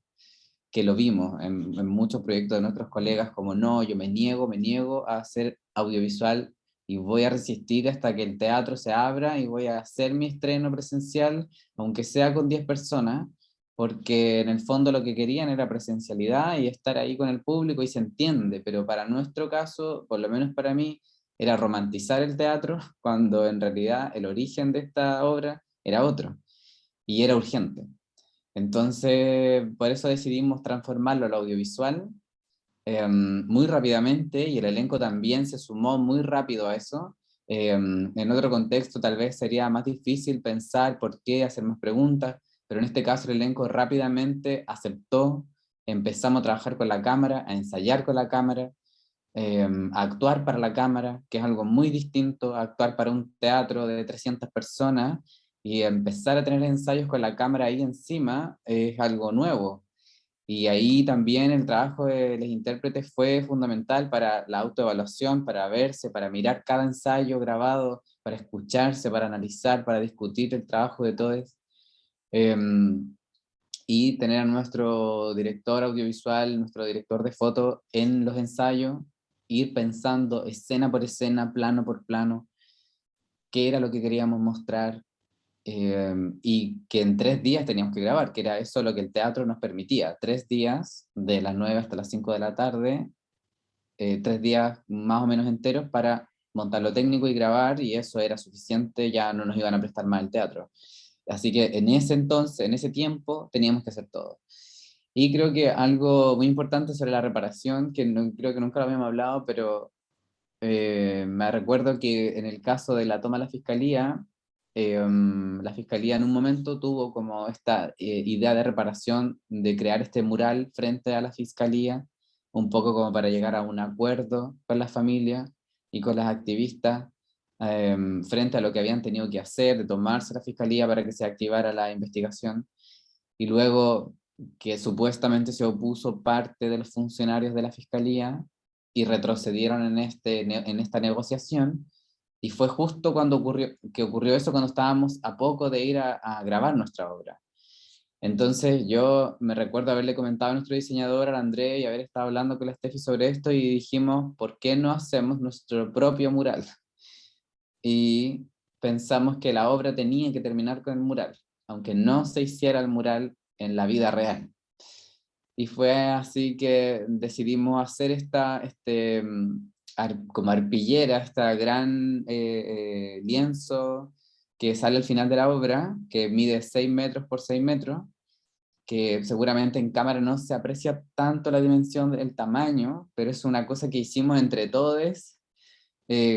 que lo vimos en muchos proyectos de nuestros colegas, como no, yo me niego a hacer audiovisual y voy a resistir hasta que el teatro se abra y voy a hacer mi estreno presencial, aunque sea con 10 personas, porque en el fondo lo que querían era presencialidad y estar ahí con el público, y se entiende, pero para nuestro caso, por lo menos para mí, era romantizar el teatro cuando en realidad el origen de esta obra era otro y era urgente. Entonces, por eso decidimos transformarlo al audiovisual, muy rápidamente, y el elenco también se sumó muy rápido a eso. En otro contexto tal vez sería más difícil pensar por qué, hacer más preguntas, pero en este caso el elenco rápidamente aceptó, empezamos a trabajar con la cámara, a ensayar con la cámara, a actuar para la cámara, que es algo muy distinto a actuar para un teatro de 300 personas, y empezar a tener ensayos con la cámara ahí encima es algo nuevo. Y ahí también el trabajo de los intérpretes fue fundamental para la autoevaluación, para verse, para mirar cada ensayo grabado, para escucharse, para analizar, para discutir el trabajo de todos. Y tener a nuestro director audiovisual, nuestro director de foto en los ensayos, ir pensando escena por escena, plano por plano, qué era lo que queríamos mostrar, y que en 3 días teníamos que grabar, que era eso lo que el teatro nos permitía, 3 días, de las 9 hasta las 5 de la tarde, 3 días más o menos enteros para montar lo técnico y grabar, y eso era suficiente, ya no nos iban a prestar más el teatro. Así que en ese entonces, en ese tiempo, teníamos que hacer todo. Y creo que algo muy importante sobre la reparación, que no, creo que nunca lo habíamos hablado, pero me recuerdo que en el caso de la toma de la fiscalía en un momento tuvo como esta idea de reparación, de crear este mural frente a la fiscalía, un poco como para llegar a un acuerdo con la familia y con las activistas, frente a lo que habían tenido que hacer, de tomarse la fiscalía para que se activara la investigación, y luego que supuestamente se opuso parte de los funcionarios de la fiscalía y retrocedieron en esta negociación, y fue justo cuando ocurrió eso, cuando estábamos a poco de ir a grabar nuestra obra. Entonces yo me recuerdo haberle comentado a nuestro diseñador, al André, y haber estado hablando con la Steffi sobre esto, y dijimos, ¿por qué no hacemos nuestro propio mural? Y pensamos que la obra tenía que terminar con el mural, aunque no se hiciera el mural en la vida real. Y fue así que decidimos hacer como arpillera, esta gran lienzo que sale al final de la obra, que mide 6 metros por 6 metros, que seguramente en cámara no se aprecia tanto la dimensión del tamaño, pero es una cosa que hicimos entre todos,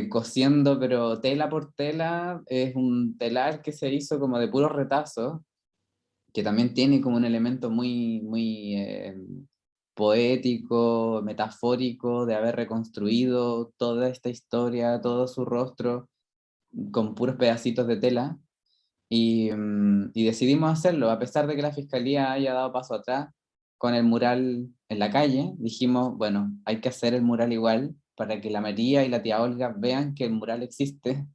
cosiendo, pero tela por tela. Es un telar que se hizo como de puros retazos, que también tiene como un elemento muy, muy poético, metafórico, de haber reconstruido toda esta historia, todo su rostro, con puros pedacitos de tela. Y decidimos hacerlo, a pesar de que la fiscalía haya dado paso atrás con el mural en la calle. Dijimos, bueno, hay que hacer el mural igual, para que la María y la tía Olga vean que el mural existe,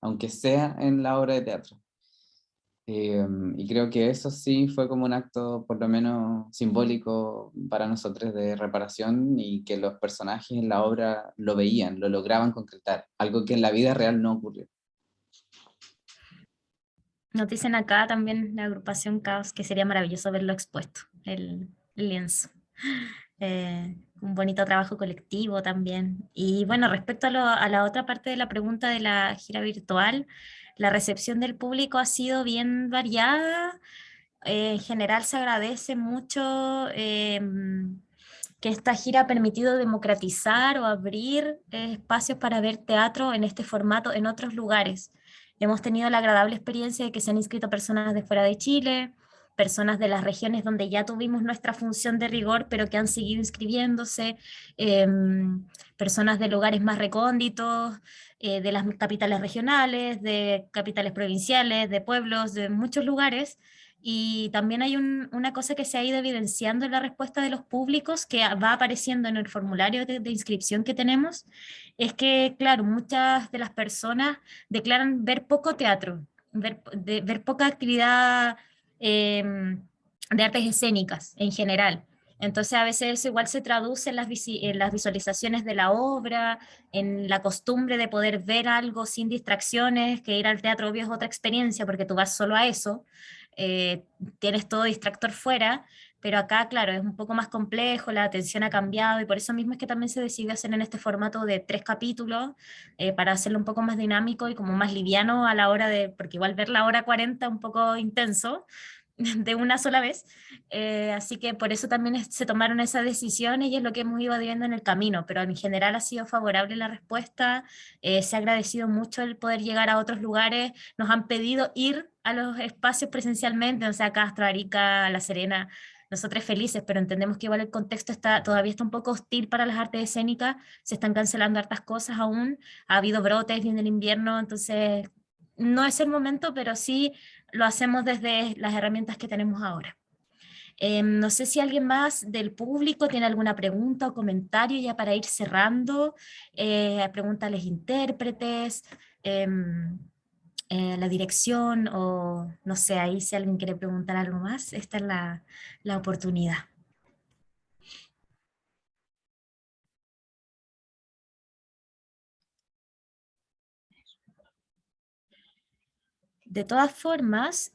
aunque sea en la obra de teatro. Y creo que eso sí fue como un acto por lo menos simbólico para nosotros de reparación, y que los personajes en la obra lo veían, lo lograban concretar, algo que en la vida real no ocurrió. Nos dicen acá también la agrupación Caos que sería maravilloso verlo expuesto, el lienzo. Un bonito trabajo colectivo también. Y bueno, respecto a la otra parte de la pregunta de la gira virtual, la recepción del público ha sido bien variada. En general se agradece mucho que esta gira ha permitido democratizar o abrir espacios para ver teatro en este formato en otros lugares. Hemos tenido la agradable experiencia de que se han inscrito personas de fuera de Chile, personas de las regiones donde ya tuvimos nuestra función de rigor, pero que han seguido inscribiéndose, personas de lugares más recónditos, de las capitales regionales, de capitales provinciales, de pueblos, de muchos lugares. Y también hay una cosa que se ha ido evidenciando en la respuesta de los públicos, que va apareciendo en el formulario de inscripción que tenemos, es que, claro, muchas de las personas declaran ver poco teatro, ver poca actividad de artes escénicas en general. Entonces a veces eso igual se traduce en las visualizaciones de la obra, en la costumbre de poder ver algo sin distracciones, que ir al teatro obvio es otra experiencia porque tú vas solo a eso, tienes todo distractor fuera, pero acá, claro, es un poco más complejo, la atención ha cambiado, y por eso mismo es que también se decidió hacer en este formato de 3 capítulos, para hacerlo un poco más dinámico y como más liviano a la hora de, porque igual ver la hora 40 un poco intenso, de una sola vez, así que por eso también se tomaron esas decisiones y es lo que hemos ido viendo en el camino, pero en general ha sido favorable la respuesta, se ha agradecido mucho el poder llegar a otros lugares, nos han pedido ir a los espacios presencialmente, o sea, Castro, Arica, La Serena, nosotros felices, pero entendemos que igual el contexto todavía está un poco hostil para las artes escénicas, se están cancelando hartas cosas aún, ha habido brotes, viene el invierno, entonces no es el momento, pero sí lo hacemos desde las herramientas que tenemos ahora. No sé si alguien más del público tiene alguna pregunta o comentario ya para ir cerrando. Pregunta a los intérpretes, la dirección o no sé, ahí si alguien quiere preguntar algo más, esta es la oportunidad. De todas formas,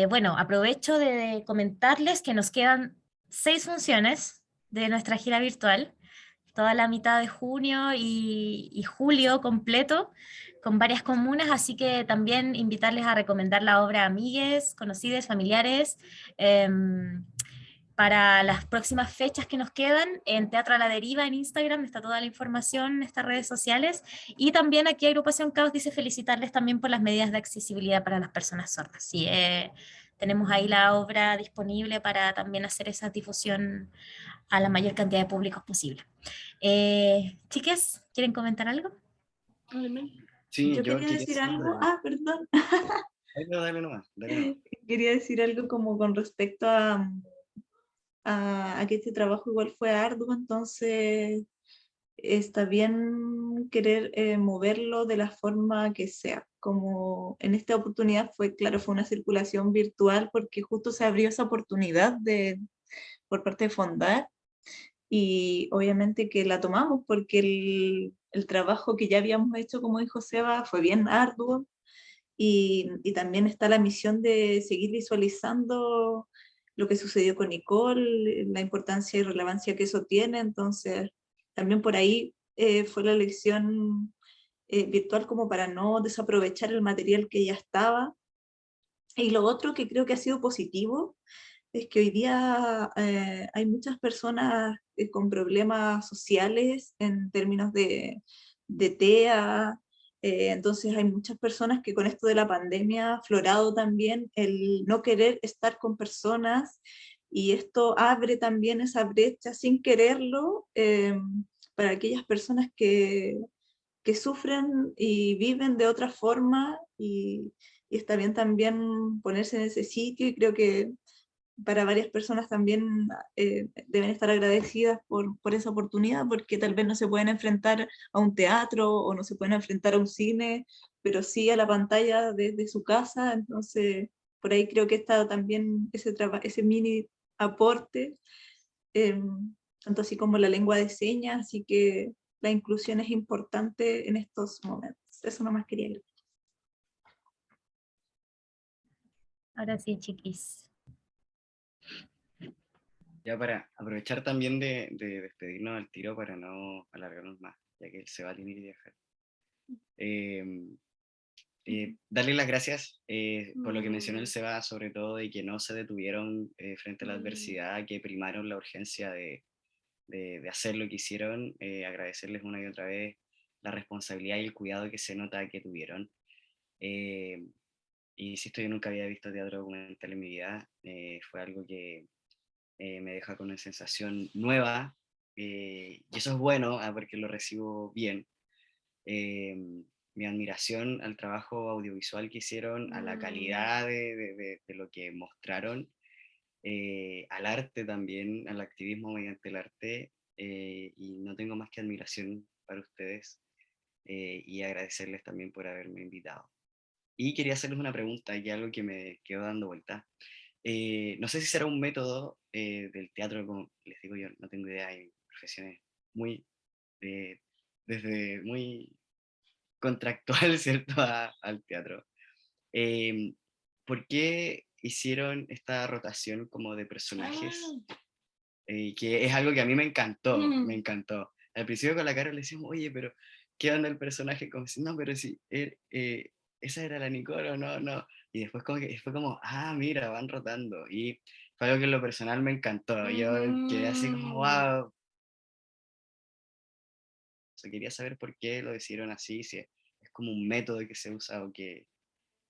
bueno, aprovecho de comentarles que nos quedan 6 funciones de nuestra gira virtual, toda la mitad de junio y julio completo, con varias comunas, así que también invitarles a recomendar la obra a amigues, conocidos, familiares, para las próximas fechas que nos quedan. En Teatro a la Deriva en Instagram está toda la información en estas redes sociales, y también aquí Agrupación Caos dice felicitarles también por las medidas de accesibilidad para las personas sordas. Sí, tenemos ahí la obra disponible para también hacer esa difusión a la mayor cantidad de públicos posible. Chiques, ¿quieren comentar algo? Sí, Yo quería decir algo. Ah, perdón. Dale nomás, dale nomás. Quería decir algo como con respecto a que este trabajo igual fue arduo, entonces está bien querer moverlo de la forma que sea. Como en esta oportunidad fue, claro, fue una circulación virtual porque justo se abrió esa oportunidad por parte de Fondar, y obviamente que la tomamos porque el trabajo que ya habíamos hecho, como dijo Seba, fue bien arduo, y también está la misión de seguir visualizando lo que sucedió con Nicole, la importancia y relevancia que eso tiene, entonces también por ahí fue la elección virtual como para no desaprovechar el material que ya estaba. Y lo otro que creo que ha sido positivo es que hoy día hay muchas personas con problemas sociales en términos de TEA, entonces hay muchas personas que con esto de la pandemia ha aflorado también el no querer estar con personas, y esto abre también esa brecha sin quererlo para aquellas personas que sufren y viven de otra forma, y está bien también ponerse en ese sitio, y creo que para varias personas también deben estar agradecidas por esa oportunidad, porque tal vez no se pueden enfrentar a un teatro o no se pueden enfrentar a un cine, pero sí a la pantalla desde su casa, entonces por ahí creo que está también ese mini aporte, eh, tanto así como la lengua de señas, así que la inclusión es importante en estos momentos. Eso nomás quería decir. Ahora sí, chiquis. Ya para aprovechar también de despedirnos al tiro para no alargarnos más, ya que él se va a tener que viajar. Darle las gracias por lo que mencionó el Seba, sobre todo de que no se detuvieron frente a la adversidad, que primaron la urgencia de hacer lo que hicieron, agradecerles una y otra vez la responsabilidad y el cuidado que se nota que tuvieron. Y insisto, yo nunca había visto teatro documental en mi vida, fue algo que me deja con una sensación nueva, y eso es bueno porque lo recibo bien. Mi admiración al trabajo audiovisual que hicieron, a la calidad de lo que mostraron, al arte también, al activismo mediante el arte, y no tengo más que admiración para ustedes, y agradecerles también por haberme invitado. Y quería hacerles una pregunta, y algo que me quedó dando vuelta. No sé si será un método del teatro, como les digo yo, no tengo idea, hay profesiones muy, desde muy contractual, ¿cierto?, al teatro. ¿Por qué hicieron esta rotación como de personajes? Que es algo que a mí me encantó, me encantó. Al principio con la Carol le decimos, oye, pero ¿qué onda el personaje? Como si, no, pero sí, esa era la Nicole o no, no. Y después como que fue como, ah, mira, van rotando. Y fue algo que en lo personal me encantó. Yo quedé así como, wow. O sea, quería saber por qué lo decidieron así, si es como un método que se usa o qué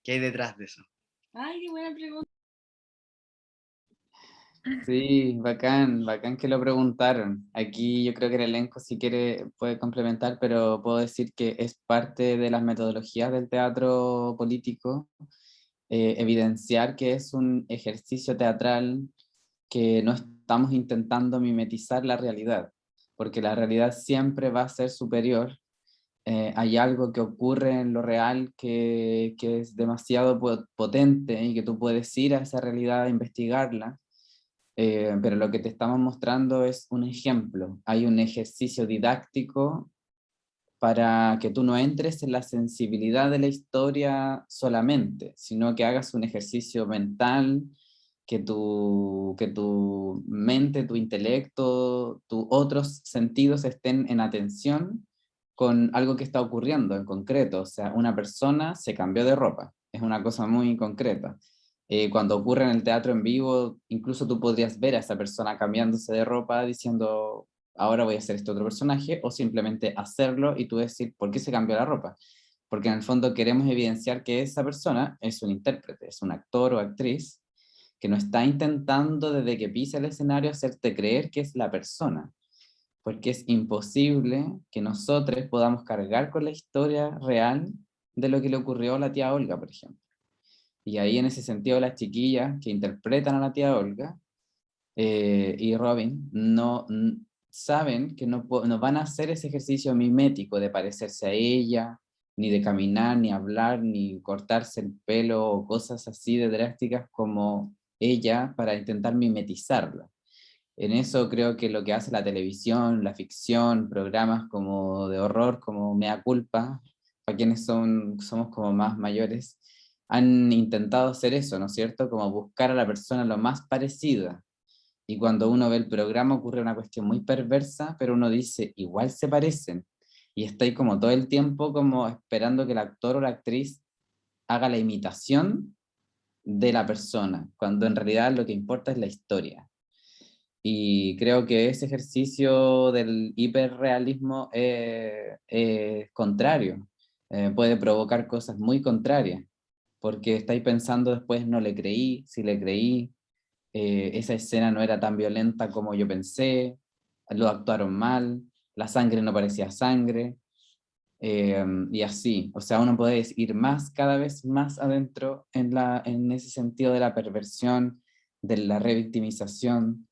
hay detrás de eso. Ay, qué buena pregunta. Sí, bacán, bacán que lo preguntaron. Aquí yo creo que el elenco si quiere puede complementar, pero puedo decir que es parte de las metodologías del teatro político, evidenciar que es un ejercicio teatral que no estamos intentando mimetizar la realidad, porque la realidad siempre va a ser superior. Hay algo que ocurre en lo real que es demasiado potente y que tú puedes ir a esa realidad a investigarla, pero lo que te estamos mostrando es un ejemplo. Hay un ejercicio didáctico para que tú no entres en la sensibilidad de la historia solamente, sino que hagas un ejercicio mental, que tu mente, tu intelecto, tus otros sentidos estén en atención con algo que está ocurriendo en concreto. O sea, una persona se cambió de ropa, es una cosa muy concreta. Cuando ocurre en el teatro en vivo, incluso tú podrías ver a esa persona cambiándose de ropa diciendo, ahora voy a hacer este otro personaje, o simplemente hacerlo y tú decir, ¿por qué se cambió la ropa? Porque en el fondo queremos evidenciar que esa persona es un intérprete, es un actor o actriz que no está intentando desde que pisa el escenario hacerte creer que es la persona, porque es imposible que nosotros podamos cargar con la historia real de lo que le ocurrió a la tía Olga, por ejemplo. Y ahí en ese sentido las chiquillas que interpretan a la tía Olga y Robin saben que no van a hacer ese ejercicio mimético de parecerse a ella, ni de caminar, ni hablar, ni cortarse el pelo o cosas así de drásticas como ella para intentar mimetizarla. En eso creo que lo que hace la televisión, la ficción, programas como de horror, como Mea Culpa, para quienes somos como más mayores, han intentado hacer eso, ¿no es cierto? Como buscar a la persona lo más parecida. Y cuando uno ve el programa ocurre una cuestión muy perversa, pero uno dice, igual se parecen. Y está ahí como todo el tiempo como esperando que el actor o la actriz haga la imitación de la persona, cuando en realidad lo que importa es la historia. Y creo que ese ejercicio del hiperrealismo es contrario, puede provocar cosas muy contrarias, porque estáis pensando después, no le creí, si le creí, esa escena no era tan violenta como yo pensé, lo actuaron mal, la sangre no parecía sangre, y así, o sea, uno puede ir más, cada vez más adentro en ese sentido de la perversión, de la revictimización,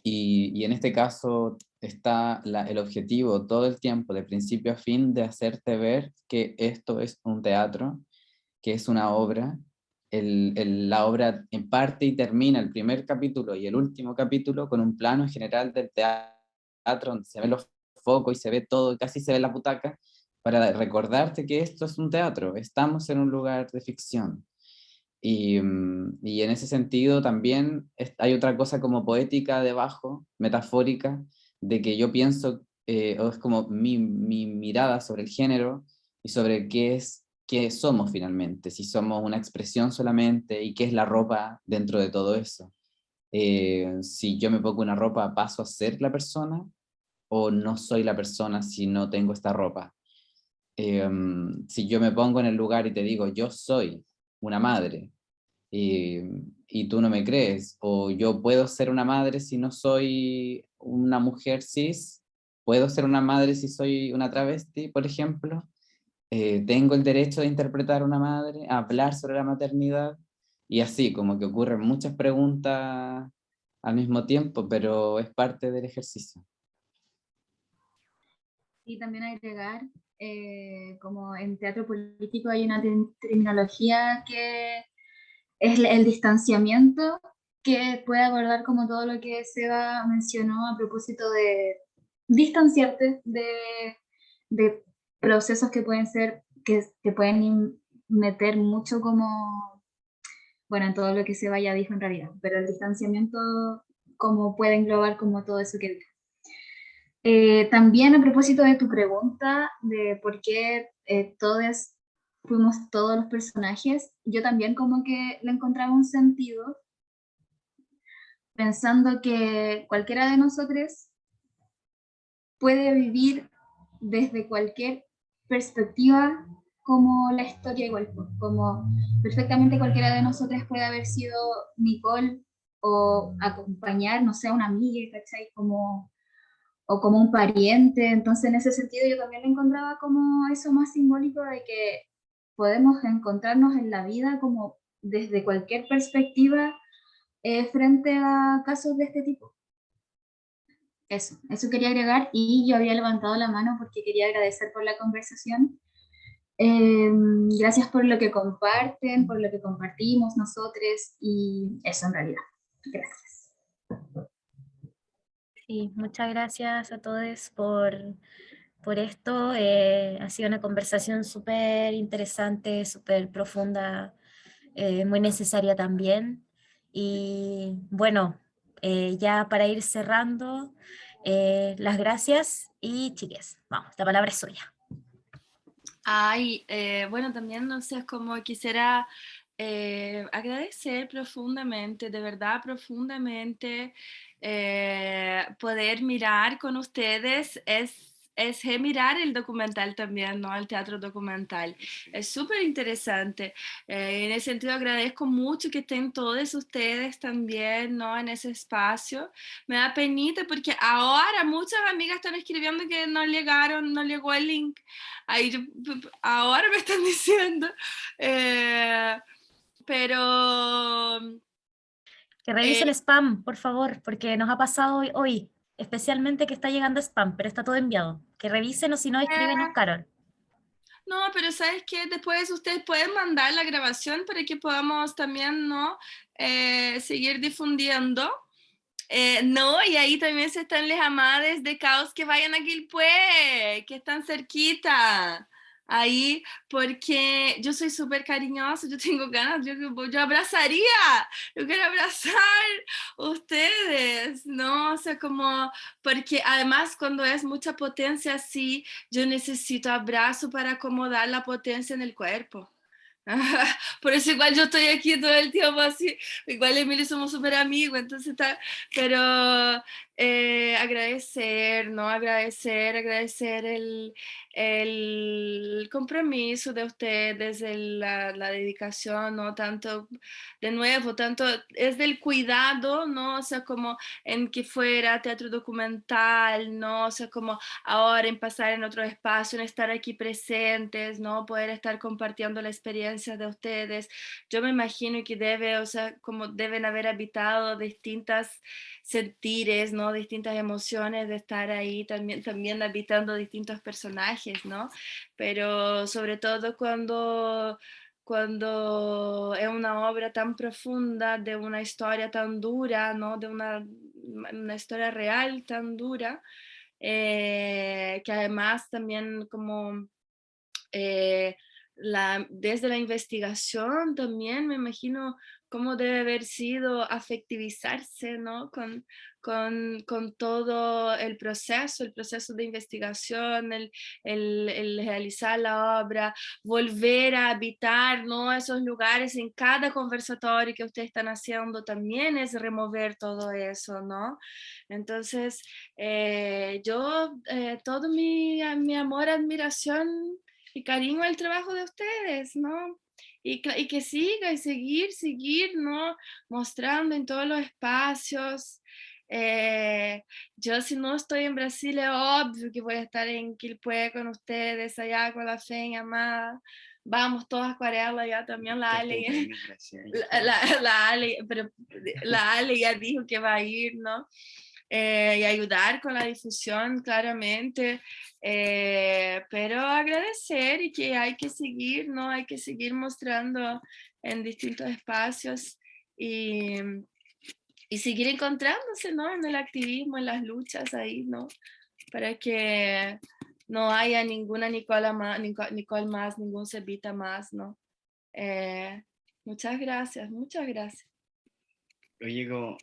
y en este caso está el objetivo todo el tiempo, de principio a fin, de hacerte ver que esto es un teatro, que es una obra. La obra en parte y termina el primer capítulo y el último capítulo con un plano general del teatro donde se ven los focos y se ve todo, casi se ve la butaca, para recordarte que esto es un teatro, estamos en un lugar de ficción. Y en ese sentido también hay otra cosa como poética debajo, metafórica, de que yo pienso, o es como mi mirada sobre el género y sobre qué somos finalmente, si somos una expresión solamente y qué es la ropa dentro de todo eso. Si yo me pongo una ropa, ¿paso a ser la persona o no soy la persona si no tengo esta ropa? Si yo me pongo en el lugar y te digo, yo soy una madre, y, y tú no me crees, o yo puedo ser una madre si no soy una mujer cis, puedo ser una madre si soy una travesti, por ejemplo, tengo el derecho de interpretar a una madre, a hablar sobre la maternidad, y así, como que ocurren muchas preguntas al mismo tiempo, pero es parte del ejercicio. Y también agregar, como en teatro político hay una terminología que es el distanciamiento, que puede abordar como todo lo que Seba mencionó a propósito de distanciarte de procesos que pueden ser, que pueden meter mucho como, bueno, en todo lo que Seba ya dijo en realidad, pero el distanciamiento como puede englobar como todo eso que dijo. También a propósito de tu pregunta de por qué todos fuimos todos los personajes, yo también como que le encontraba un sentido, pensando que cualquiera de nosotros puede vivir desde cualquier perspectiva como la historia igual, pues, como perfectamente cualquiera de nosotros puede haber sido Nicole o acompañar, no sé, a una amiga, ¿cachai? Como, o como un pariente, entonces en ese sentido yo también lo encontraba como eso más simbólico de que podemos encontrarnos en la vida como desde cualquier perspectiva frente a casos de este tipo. Eso quería agregar y yo había levantado la mano porque quería agradecer por la conversación. Eh, Gracias por lo que comparten, por lo que compartimos nosotros y eso en realidad. Gracias. Sí, muchas gracias a todos por esto. Ha sido una conversación súper interesante, súper profunda, muy necesaria también. Y bueno, ya para ir cerrando, las gracias y chiques, vamos, la palabra es suya. Ay, bueno, también, no sé, como quisiera agradecer profundamente, de verdad profundamente, poder mirar con ustedes es mirar el documental también, ¿no? El teatro documental. Es súper interesante. En ese sentido, agradezco mucho que estén todos ustedes también, ¿no? En ese espacio. Me da penita porque ahora muchas amigas están escribiendo que no llegaron, no llegó el link. Ahí ahora me están diciendo, pero Que revise el spam, por favor, porque nos ha pasado hoy, especialmente que está llegando spam, pero está todo enviado. Que revisen o si no, escríbenos, Carol. no, pero ¿sabes qué? Después ustedes pueden mandar la grabación para que podamos también, ¿no? Seguir difundiendo. No, y ahí también se están las amades de Caos que vayan a Quilpué, que están cerquita. Ahí, porque yo soy súper cariñosa, yo tengo ganas, yo abrazaría, yo quiero abrazar ustedes, ¿no? O sea, como, porque además cuando es mucha potencia así, yo necesito abrazo para acomodar la potencia en el cuerpo. Por eso igual yo estoy aquí todo el tiempo así, igual Emilio somos súper amigos, entonces está, pero agradecer, ¿no? Agradecer el compromiso de ustedes, la dedicación, ¿no? Tanto, de nuevo, tanto es del cuidado, ¿no? O sea, como en que fuera teatro documental, ¿no? O sea, como ahora en pasar en otro espacio, en estar aquí presentes, ¿no? Poder estar compartiendo la experiencia de ustedes. Yo me imagino que o sea, como deben haber habitado distintas sentires, ¿no? Distintas emociones de estar ahí, también habitando distintos personajes, ¿no? Pero sobre todo cuando es una obra tan profunda, de una historia tan dura, ¿no? De una historia real tan dura, que además también como desde la investigación también me imagino cómo debe haber sido afectivizarse, ¿no? Con todo el proceso de investigación, el realizar la obra, volver a habitar, ¿no? Esos lugares en cada conversatorio que ustedes están haciendo también es remover todo eso, ¿no? Entonces, todo mi amor, admiración y cariño al trabajo de ustedes, ¿no? Y que siga y seguir, ¿no? Mostrando en todos los espacios. Yo si no estoy en Brasil es obvio que voy a estar en Quilpué con ustedes, allá con la Feña amada. Vamos todas acuarelas ya también la Ale, pero la Ale ya dijo que va a ir, ¿no? Y ayudar con la difusión claramente, pero agradecer y que hay que seguir, ¿no? Hay que seguir mostrando en distintos espacios y seguir encontrándose, ¿no? En el activismo, en las luchas ahí, ¿no? Para que no haya ninguna Nicole más, ningún Cevita más, ¿no? Muchas gracias, muchas gracias. Oye, como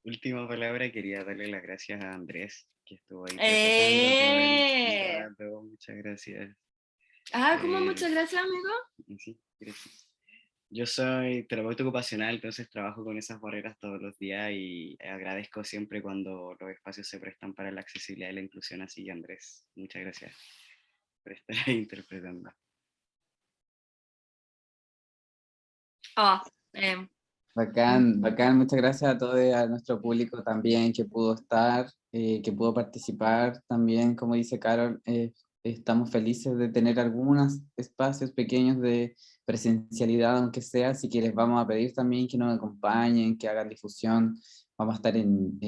última palabra, quería darle las gracias a Andrés, que que estuvo ahí presentando todo el ¡Eh! rato. Muchas gracias. ¿Cómo? Eh, Muchas gracias, amigo. Sí, gracias. Yo soy terapeuta ocupacional, entonces trabajo con esas barreras todos los días y agradezco siempre cuando los espacios se prestan para la accesibilidad y la inclusión. Así que Andrés, muchas gracias por estar ahí interpretando. Bacán, bacán, muchas gracias a todos, a nuestro público también que pudo estar, que pudo participar también, como dice Carol, estamos felices de tener algunos espacios pequeños de presencialidad, aunque sea, así que les vamos a pedir también que nos acompañen, que hagan difusión. Vamos a estar en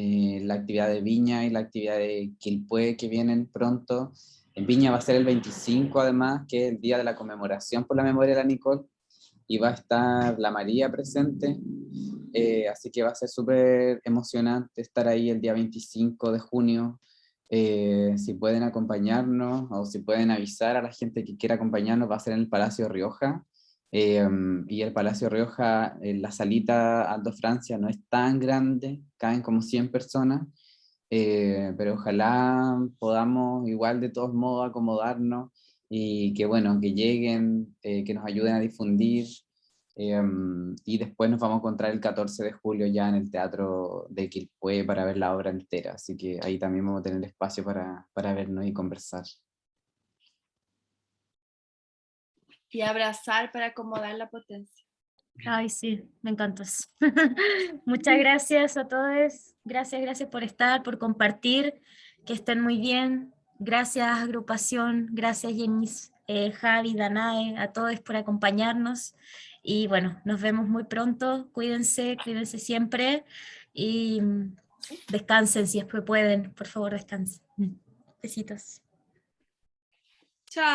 la actividad de Viña y la actividad de Quilpué que vienen pronto. En Viña va a ser el 25 además, que es el día de la conmemoración por la memoria de la Nicole, y va a estar la María presente, así que va a ser súper emocionante estar ahí el día 25 de junio. Si pueden acompañarnos o si pueden avisar a la gente que quiera acompañarnos, va a ser en el Palacio Rioja. Y el Palacio Rioja, la salita Aldo Francia no es tan grande, caen como 100 personas, pero ojalá podamos igual de todos modos acomodarnos y que bueno, que lleguen, que nos ayuden a difundir, y después nos vamos a encontrar el 14 de julio ya en el Teatro de Quilpué para ver la obra entera, así que ahí también vamos a tener espacio para vernos y conversar. Y abrazar para acomodar la potencia. Ay, sí, me encantó eso. Muchas gracias a todos. Gracias por estar, por compartir. Que estén muy bien. Gracias, agrupación. Gracias, Jenis, Javi, Danae, a todos por acompañarnos. Y bueno, nos vemos muy pronto. Cuídense siempre. Y descansen si es que pueden. Por favor, descansen. Besitos. Chao.